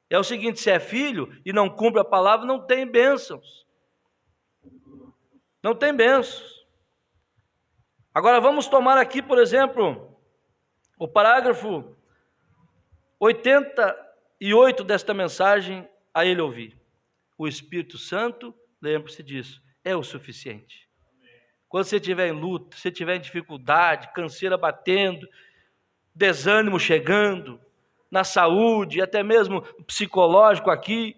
é o seguinte: se é filho e não cumpre a palavra, não tem bênçãos. Não tem bênçãos. Agora vamos tomar aqui, por exemplo, o parágrafo 88 desta mensagem a ele ouvir. O Espírito Santo, lembre-se disso, é o suficiente. Quando você estiver em luta, você estiver em dificuldade, canseira batendo, desânimo chegando, na saúde, até mesmo psicológico aqui,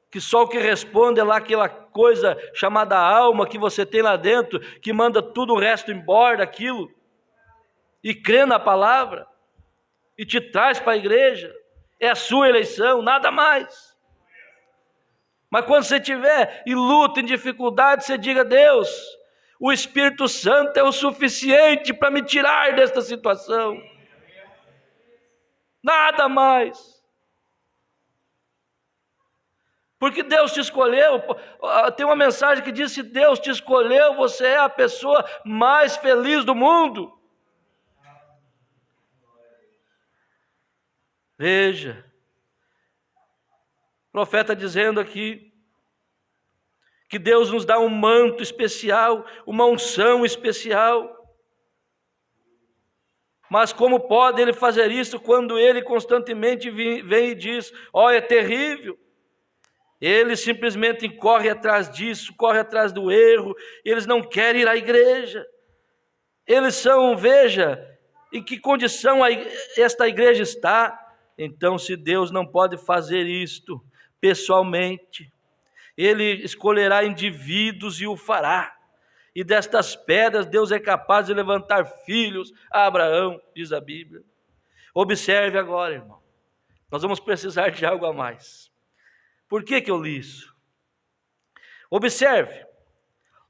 que só o que responde é lá aquela coisa chamada alma que você tem lá dentro, que manda tudo o resto embora daquilo, e crê na palavra, e te traz para a igreja, é a sua eleição, nada mais. Mas quando você estiver em luta, em dificuldade, você diga: Deus, o Espírito Santo é o suficiente para me tirar desta situação. Nada mais. Porque Deus te escolheu. Tem uma mensagem que diz: se Deus te escolheu, você é a pessoa mais feliz do mundo. Veja, o profeta dizendo aqui que Deus nos dá um manto especial, uma unção especial. Mas como pode Ele fazer isso quando Ele constantemente vem e diz: é terrível. Eles simplesmente correm atrás disso, correm atrás do erro, eles não querem ir à igreja. Eles são, veja, em que condição esta igreja está. Então, se Deus não pode fazer isto pessoalmente, Ele escolherá indivíduos e o fará. E destas pedras Deus é capaz de levantar filhos a Abraão, diz a Bíblia. Observe agora, irmão. Nós vamos precisar de algo a mais. Por que eu li isso? Observe.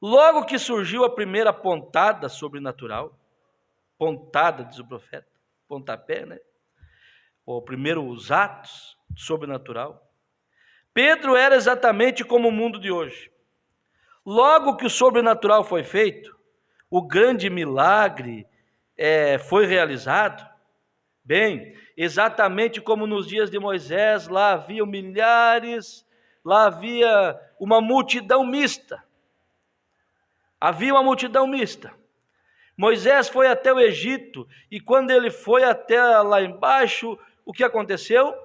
Logo que surgiu a primeira pontada sobrenatural, pontada, diz o profeta, pontapé, né? Ou primeiro os atos sobrenatural. Pedro era exatamente como o mundo de hoje. Logo que o sobrenatural foi feito, o grande milagre foi realizado. Bem, exatamente como nos dias de Moisés, lá havia milhares, lá havia uma multidão mista. Havia uma multidão mista. Moisés foi até o Egito, e quando ele foi até lá embaixo, o que aconteceu?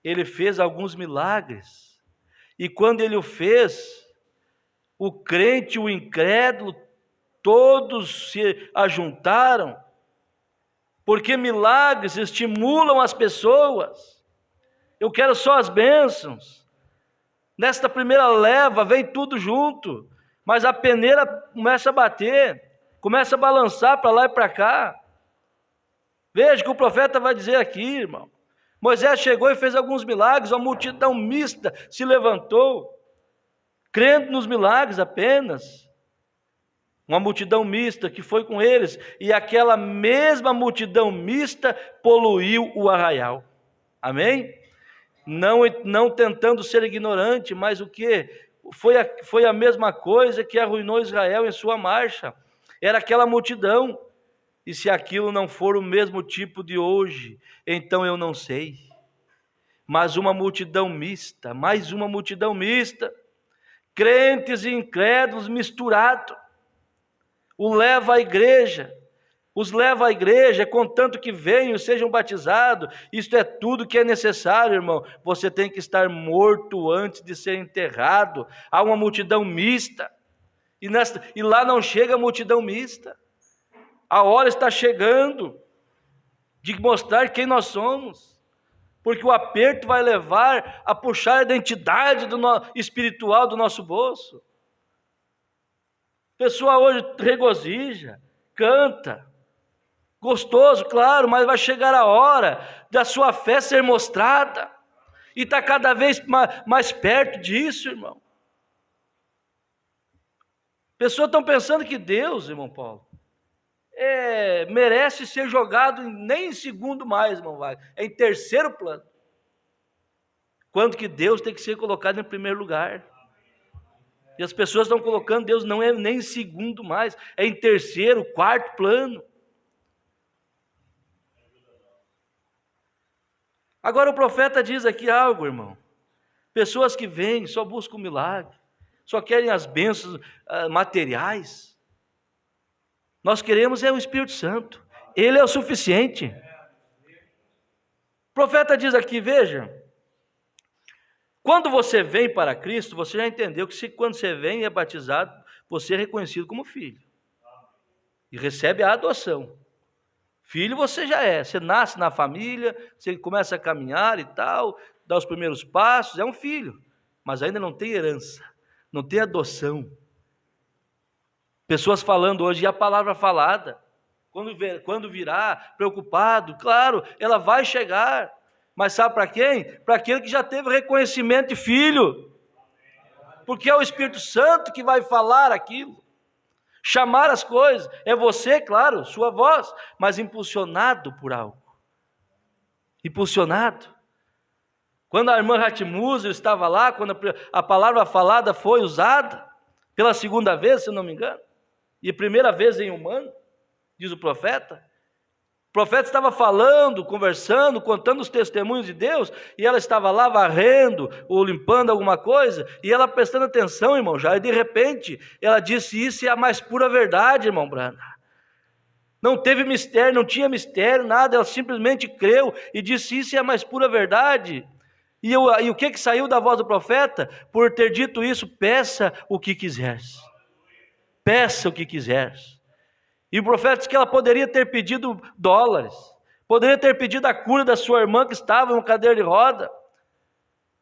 Ele fez alguns milagres. E quando ele o fez, o crente e o incrédulo, todos se ajuntaram, porque milagres estimulam as pessoas. Eu quero só as bênçãos. Nesta primeira leva vem tudo junto, mas a peneira começa a bater, começa a balançar para lá e para cá. Veja o que o profeta vai dizer aqui, irmão. Moisés chegou e fez alguns milagres, uma multidão mista se levantou, crendo nos milagres apenas. Uma multidão mista que foi com eles, e aquela mesma multidão mista poluiu o arraial. Amém? Não tentando ser ignorante, mas o que? Foi a mesma coisa que arruinou Israel em sua marcha. Era aquela multidão. E se aquilo não for o mesmo tipo de hoje, então eu não sei. Mas uma multidão mista, mais uma multidão mista, crentes e incrédulos misturados, os leva à igreja, contanto que venham e sejam batizados. Isto é tudo que é necessário, irmão. Você tem que estar morto antes de ser enterrado. Há uma multidão mista. E lá não chega a multidão mista. A hora está chegando de mostrar quem nós somos, porque o aperto vai levar a puxar a identidade espiritual do nosso bolso. A pessoa hoje regozija, canta, gostoso, claro, mas vai chegar a hora da sua fé ser mostrada, e está cada vez mais perto disso, irmão. Pessoas estão pensando que Deus, irmão Paulo, merece ser jogado nem em segundo mais, irmão Wagner, é em terceiro plano. Quando que Deus tem que ser colocado em primeiro lugar. E as pessoas estão colocando Deus não é nem em segundo mais, é em terceiro, quarto plano. Agora o profeta diz aqui algo, irmão. Pessoas que vêm, só buscam um milagre, só querem as bênçãos materiais. Nós queremos o Espírito Santo, Ele é o suficiente. O profeta diz aqui, veja, quando você vem para Cristo, você já entendeu que quando você vem e é batizado, você é reconhecido como filho, e recebe a adoção. Filho você já é, você nasce na família, você começa a caminhar e tal, dá os primeiros passos, é um filho, mas ainda não tem herança, não tem adoção. Pessoas falando hoje, e a palavra falada, quando virá, preocupado, claro, ela vai chegar, mas sabe para quem? Para aquele que já teve reconhecimento de filho, porque é o Espírito Santo que vai falar aquilo, chamar as coisas, é você, claro, sua voz, mas impulsionado por algo, impulsionado. Quando a irmã Ratimusa estava lá, quando a palavra falada foi usada, pela segunda vez, se não me engano, e a primeira vez em humano, diz o profeta estava falando, conversando, contando os testemunhos de Deus, e ela estava lá varrendo, ou limpando alguma coisa, e ela prestando atenção, irmão, já, e de repente, ela disse, isso é a mais pura verdade, irmão Brana. Não teve mistério, não tinha mistério, nada, ela simplesmente creu, e disse, isso é a mais pura verdade. E o que saiu da voz do profeta? Por ter dito isso, peça o que quiseres. Peça o que quiseres. E o profeta disse que ela poderia ter pedido dólares, poderia ter pedido a cura da sua irmã que estava em uma cadeira de roda.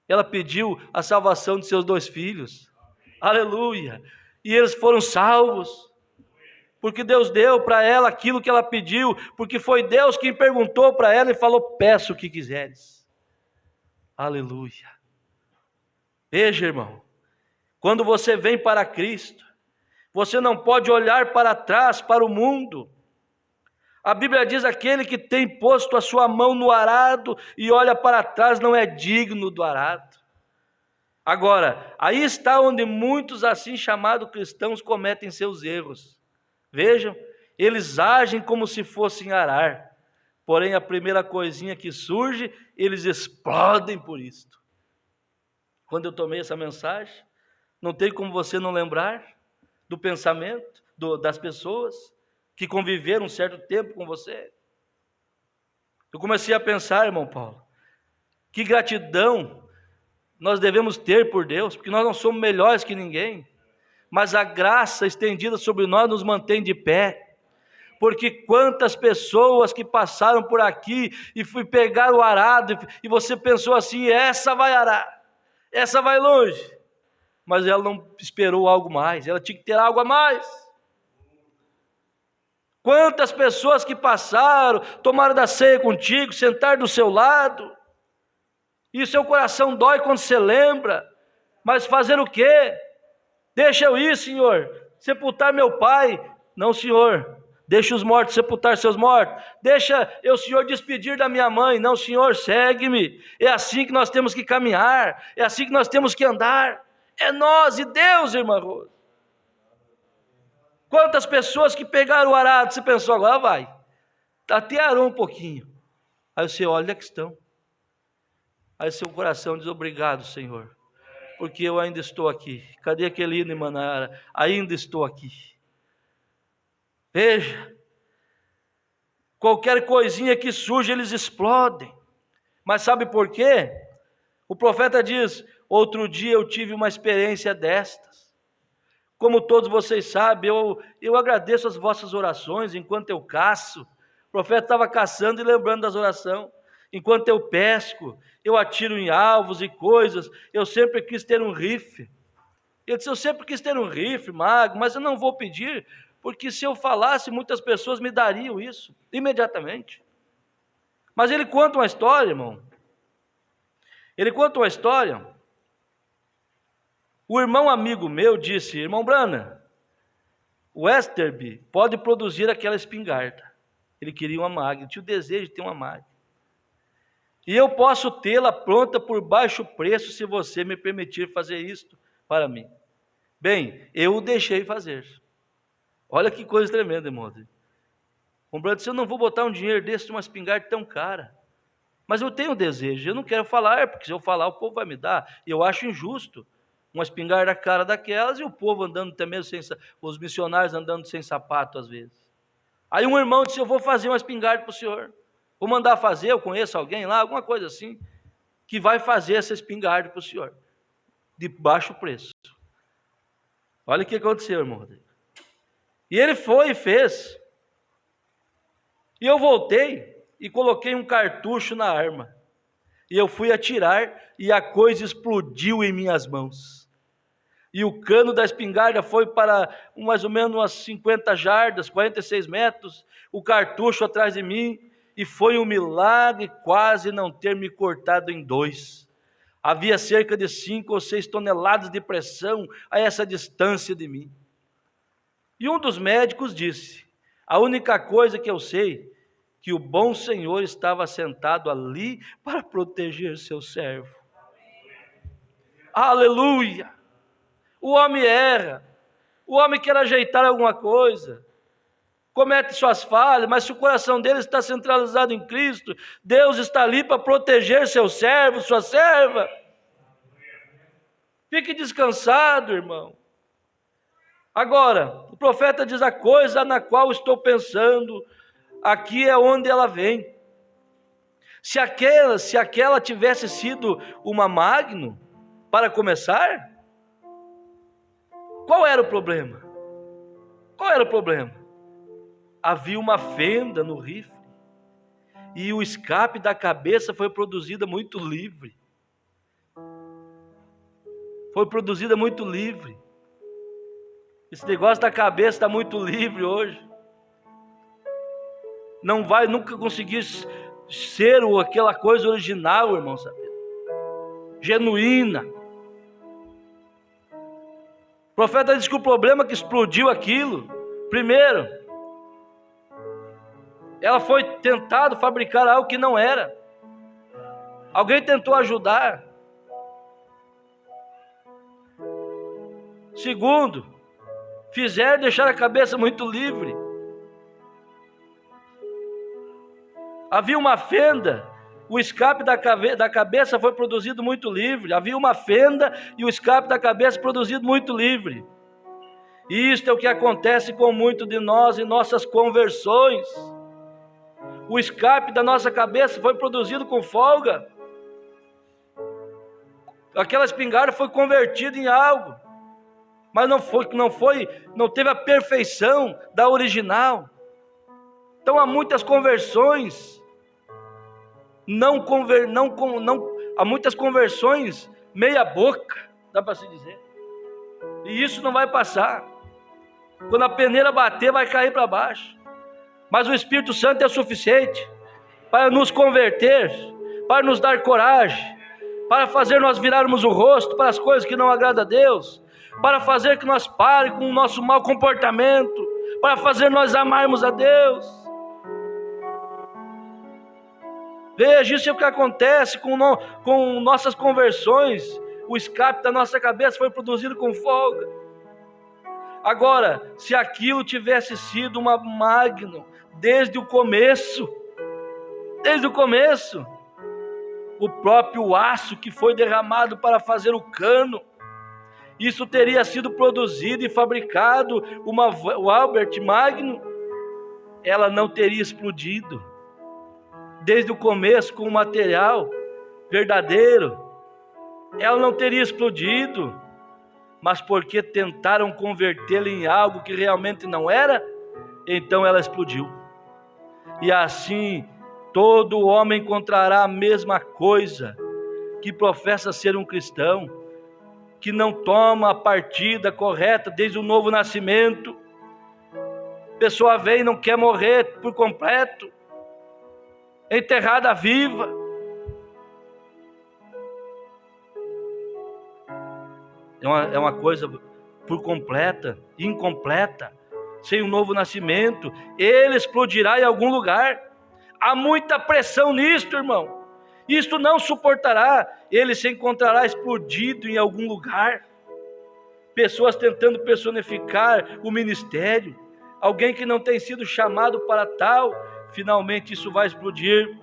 Ela pediu a salvação de seus 2 filhos. Aleluia! E eles foram salvos, porque Deus deu para ela aquilo que ela pediu, porque foi Deus quem perguntou para ela e falou, peça o que quiseres. Aleluia! Veja, irmão, quando você vem para Cristo, você não pode olhar para trás, para o mundo. A Bíblia diz, aquele que tem posto a sua mão no arado e olha para trás não é digno do arado. Agora, aí está onde muitos assim chamados cristãos cometem seus erros. Vejam, eles agem como se fossem arar, porém a primeira coisinha que surge, eles explodem por isto. Quando eu tomei essa mensagem, não tem como você não lembrar do pensamento das pessoas que conviveram um certo tempo com você. Eu comecei a pensar, irmão Paulo, que gratidão nós devemos ter por Deus, porque nós não somos melhores que ninguém, mas a graça estendida sobre nós nos mantém de pé. Porque quantas pessoas que passaram por aqui e fui pegar o arado, e você pensou assim, essa vai arar, essa vai longe, mas ela não esperou algo mais, ela tinha que ter algo a mais. Quantas pessoas que passaram, tomaram da ceia contigo, sentaram do seu lado, e o seu coração dói quando você lembra, mas fazer o quê? Deixa eu ir, Senhor, sepultar meu pai. Não, Senhor, deixa os mortos sepultar seus mortos. Deixa eu, Senhor, despedir da minha mãe. Não, Senhor, segue-me. É assim que nós temos que caminhar, é assim que nós temos que andar. É nós e Deus, irmã Rosa. Quantas pessoas que pegaram o arado, você pensou, agora vai, até arou um pouquinho. Aí você olha, onde é que estão? Aí seu coração diz, obrigado, Senhor, porque eu ainda estou aqui. Cadê aquele hino em Manara? Ainda estou aqui. Veja, qualquer coisinha que surge, eles explodem. Mas sabe por quê? O profeta diz, outro dia eu tive uma experiência destas. Como todos vocês sabem, eu agradeço as vossas orações enquanto eu caço. O profeta estava caçando e lembrando das orações. Enquanto eu pesco, eu atiro em alvos e coisas. Eu sempre quis ter um rifle. Eu disse, eu sempre quis ter um rifle, mago, mas eu não vou pedir, porque se eu falasse, muitas pessoas me dariam isso, imediatamente. Mas ele conta uma história, irmão. Ele conta uma história. O irmão amigo meu disse, irmão Brana, o Westerby pode produzir aquela espingarda. Ele queria uma máquina, tinha o desejo de ter uma máquina. E eu posso tê-la pronta por baixo preço se você me permitir fazer isto para mim. Bem, eu o deixei fazer. Olha que coisa tremenda, irmão. O Brana disse, eu não vou botar um dinheiro desse de uma espingarda tão cara. Mas eu tenho desejo, eu não quero falar, porque se eu falar o povo vai me dar. E eu acho injusto uma espingarda cara daquelas e o povo andando até mesmo sem, os missionários andando sem sapato às vezes. Aí um irmão disse, eu vou fazer uma espingarda para o senhor. Vou mandar fazer, eu conheço alguém lá, alguma coisa assim, que vai fazer essa espingarda para o senhor, de baixo preço. Olha o que aconteceu, irmão Rodrigo. E ele foi e fez. E eu voltei e coloquei um cartucho na arma. E eu fui atirar e a coisa explodiu em minhas mãos. E o cano da espingarda foi para mais ou menos umas 50 jardas, 46 metros, o cartucho atrás de mim, e foi um milagre quase não ter me cortado em dois. Havia cerca de 5 ou 6 toneladas de pressão a essa distância de mim. E um dos médicos disse, a única coisa que eu sei, que o bom Senhor estava sentado ali para proteger seu servo. Aleluia! O homem erra, o homem quer ajeitar alguma coisa, comete suas falhas, mas se o coração dele está centralizado em Cristo, Deus está ali para proteger seu servo, sua serva. Fique descansado, irmão. Agora, o profeta diz a coisa na qual estou pensando, aqui é onde ela vem. Se aquela tivesse sido uma Magnum, para começar, qual era o problema? Qual era o problema? Havia uma fenda no rifle, e o escape da cabeça foi produzida muito livre. Foi produzida muito livre. Esse negócio da cabeça está muito livre hoje. Não vai nunca conseguir ser aquela coisa original, irmão, sabe? Genuína. O profeta diz que o problema que explodiu aquilo, primeiro, ela foi tentado fabricar algo que não era. Alguém tentou ajudar. Segundo, fizeram deixar a cabeça muito livre. Havia uma fenda, o escape da cabeça foi produzido muito livre. Havia uma fenda e o escape da cabeça produzido muito livre. E isto é o que acontece com muitos de nós em nossas conversões. O escape da nossa cabeça foi produzido com folga. Aquela espingarda foi convertida em algo, mas não teve a perfeição da original. Então há muitas conversões, há muitas conversões meia boca, dá para se dizer. E isso não vai passar. Quando a peneira bater, vai cair para baixo. Mas o Espírito Santo é suficiente para nos converter, para nos dar coragem, para fazer nós virarmos o rosto para as coisas que não agradam a Deus, para fazer que nós parem com o nosso mau comportamento, para fazer nós amarmos a Deus. Veja, isso é o que acontece com nossas conversões. O escape da nossa cabeça foi produzido com folga. Agora, se aquilo tivesse sido uma Magnum desde o começo, o próprio aço que foi derramado para fazer o cano, isso teria sido produzido e fabricado, o Albert Magnum, ela não teria explodido. Desde o começo, com o material verdadeiro, ela não teria explodido. mas porque tentaram convertê-la em algo que realmente não era, então ela explodiu. E assim, todo homem encontrará a mesma coisa, que professa ser um cristão, que não toma a partida correta desde o novo nascimento. A pessoa vem e não quer morrer por completo, enterrada viva. É uma coisa por completa, incompleta, sem um novo nascimento. Ele explodirá em algum lugar. Há muita pressão nisto, irmão. Isto não suportará. Ele se encontrará explodido em algum lugar. Pessoas tentando personificar o ministério. Alguém que não tem sido chamado para tal. Finalmente isso vai explodir.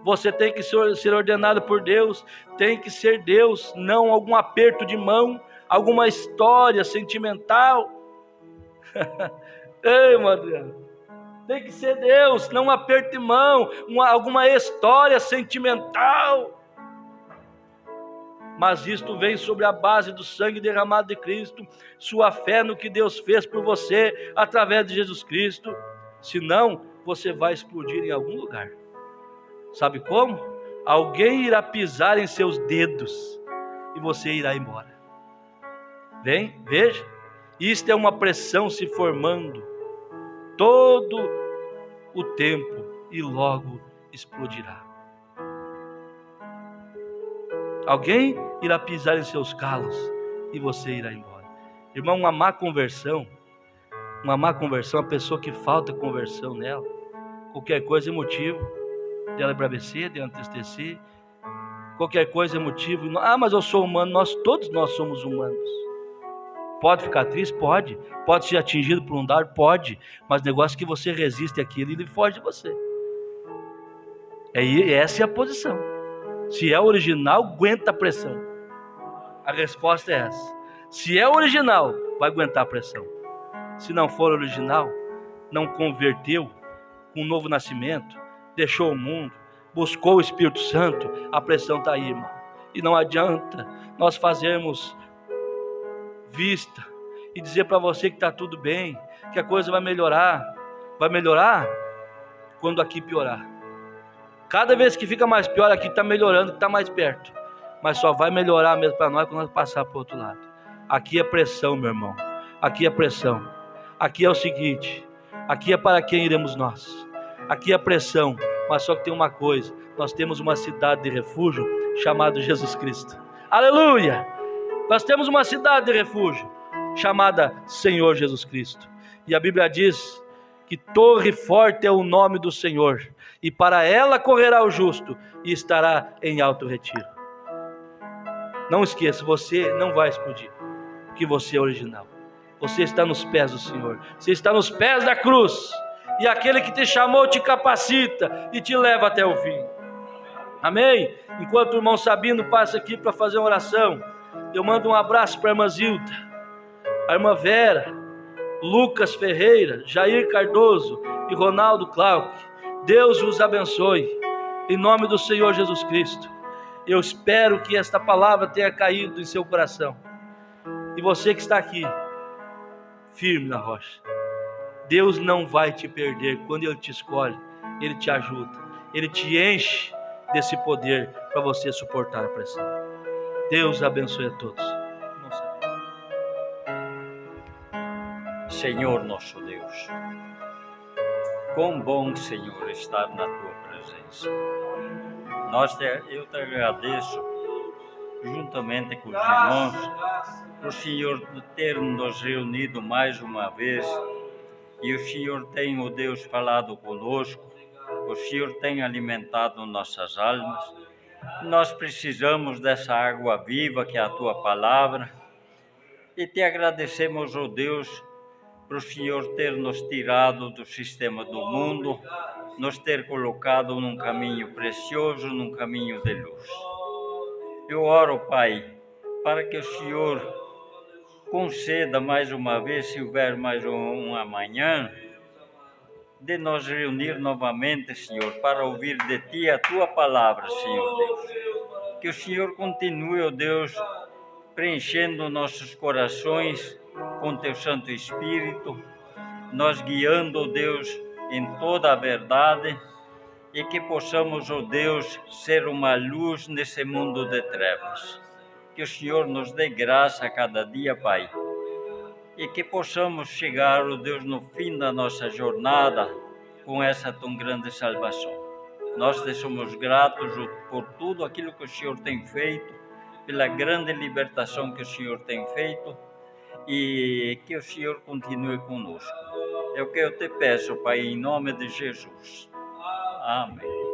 Você tem que ser ordenado por Deus. Tem que ser Deus, não algum aperto de mão, alguma história sentimental. Ei, Adriano. Tem que ser Deus, não um aperto de mão, alguma história sentimental. Mas isto vem sobre a base do sangue derramado de Cristo, sua fé no que Deus fez por você através de Jesus Cristo. Senão, você vai explodir em algum lugar. Sabe como? Alguém irá pisar em seus dedos e você irá embora. Vem, veja. Isto é uma pressão se formando todo o tempo e logo explodirá. Alguém irá pisar em seus calos e você irá embora. Irmão, uma má conversão, a pessoa que falta conversão nela, qualquer coisa é motivo dela embravecer, dela entristecer, qualquer coisa é motivo. Mas eu sou humano. Todos nós somos humanos. Pode ficar triste? Pode. Pode ser atingido por um dardo? Pode. Mas o negócio é que você resiste àquilo e ele foge de você. Essa é a posição. Se é original, aguenta a pressão. A resposta é essa. Se é original, vai aguentar a pressão. Se não for original, não converteu com um novo nascimento, deixou o mundo, buscou o Espírito Santo, a pressão está aí, irmão. E não adianta nós fazermos vista e dizer para você que está tudo bem, que a coisa vai melhorar quando aqui piorar. Cada vez que fica mais pior, aqui está melhorando, que está mais perto, mas só vai melhorar mesmo para nós quando nós passar para o outro lado. Aqui é pressão, meu irmão, aqui é pressão. Aqui é o seguinte, aqui é para quem iremos nós, aqui é pressão, mas só que tem uma coisa, nós temos uma cidade de refúgio chamada Jesus Cristo. Aleluia! Nós temos uma cidade de refúgio chamada Senhor Jesus Cristo. E a Bíblia diz que torre forte é o nome do Senhor, e para ela correrá o justo e estará em alto retiro. Não esqueça, você não vai explodir, porque você é original. Você está nos pés do Senhor, você está nos pés da cruz, e aquele que te chamou te capacita e te leva até o fim. Amém? Enquanto o irmão Sabino passa aqui para fazer uma oração, eu mando um abraço para a irmã Zilda, a irmã Vera, Lucas Ferreira, Jair Cardoso e Ronaldo Clark. Deus os abençoe, em nome do Senhor Jesus Cristo. Eu espero que esta palavra tenha caído em seu coração. E você que está aqui, firme na rocha. Deus não vai te perder. Quando Ele te escolhe, Ele te ajuda, Ele te enche desse poder para você suportar a pressão. Deus abençoe a todos. Senhor nosso Deus, quão bom, Senhor, estar na Tua presença. Eu te agradeço, juntamente com os irmãos, por o Senhor ter nos reunido mais uma vez, e o Senhor tem, ó Deus, falado conosco, o Senhor tem alimentado nossas almas. Nós precisamos dessa água viva que é a Tua palavra, e te agradecemos, ó Deus, para o Senhor ter nos tirado do sistema do mundo, nos ter colocado num caminho precioso, num caminho de luz. Eu oro, Pai, para que o Senhor conceda mais uma vez, se houver mais um amanhã, de nos reunir novamente, Senhor, para ouvir de Ti a Tua palavra, Senhor Deus. Que o Senhor continue, ó Deus, preenchendo nossos corações com Teu Santo Espírito, nós guiando, ó Deus, em toda a verdade, e que possamos, ó Deus, ser uma luz nesse mundo de trevas. Que o Senhor nos dê graça a cada dia, Pai, e que possamos chegar, ó Deus, no fim da nossa jornada com essa tão grande salvação. Nós te somos gratos por tudo aquilo que o Senhor tem feito, pela grande libertação que o Senhor tem feito, e que o Senhor continue conosco. É o que eu te peço, Pai, em nome de Jesus. Amém.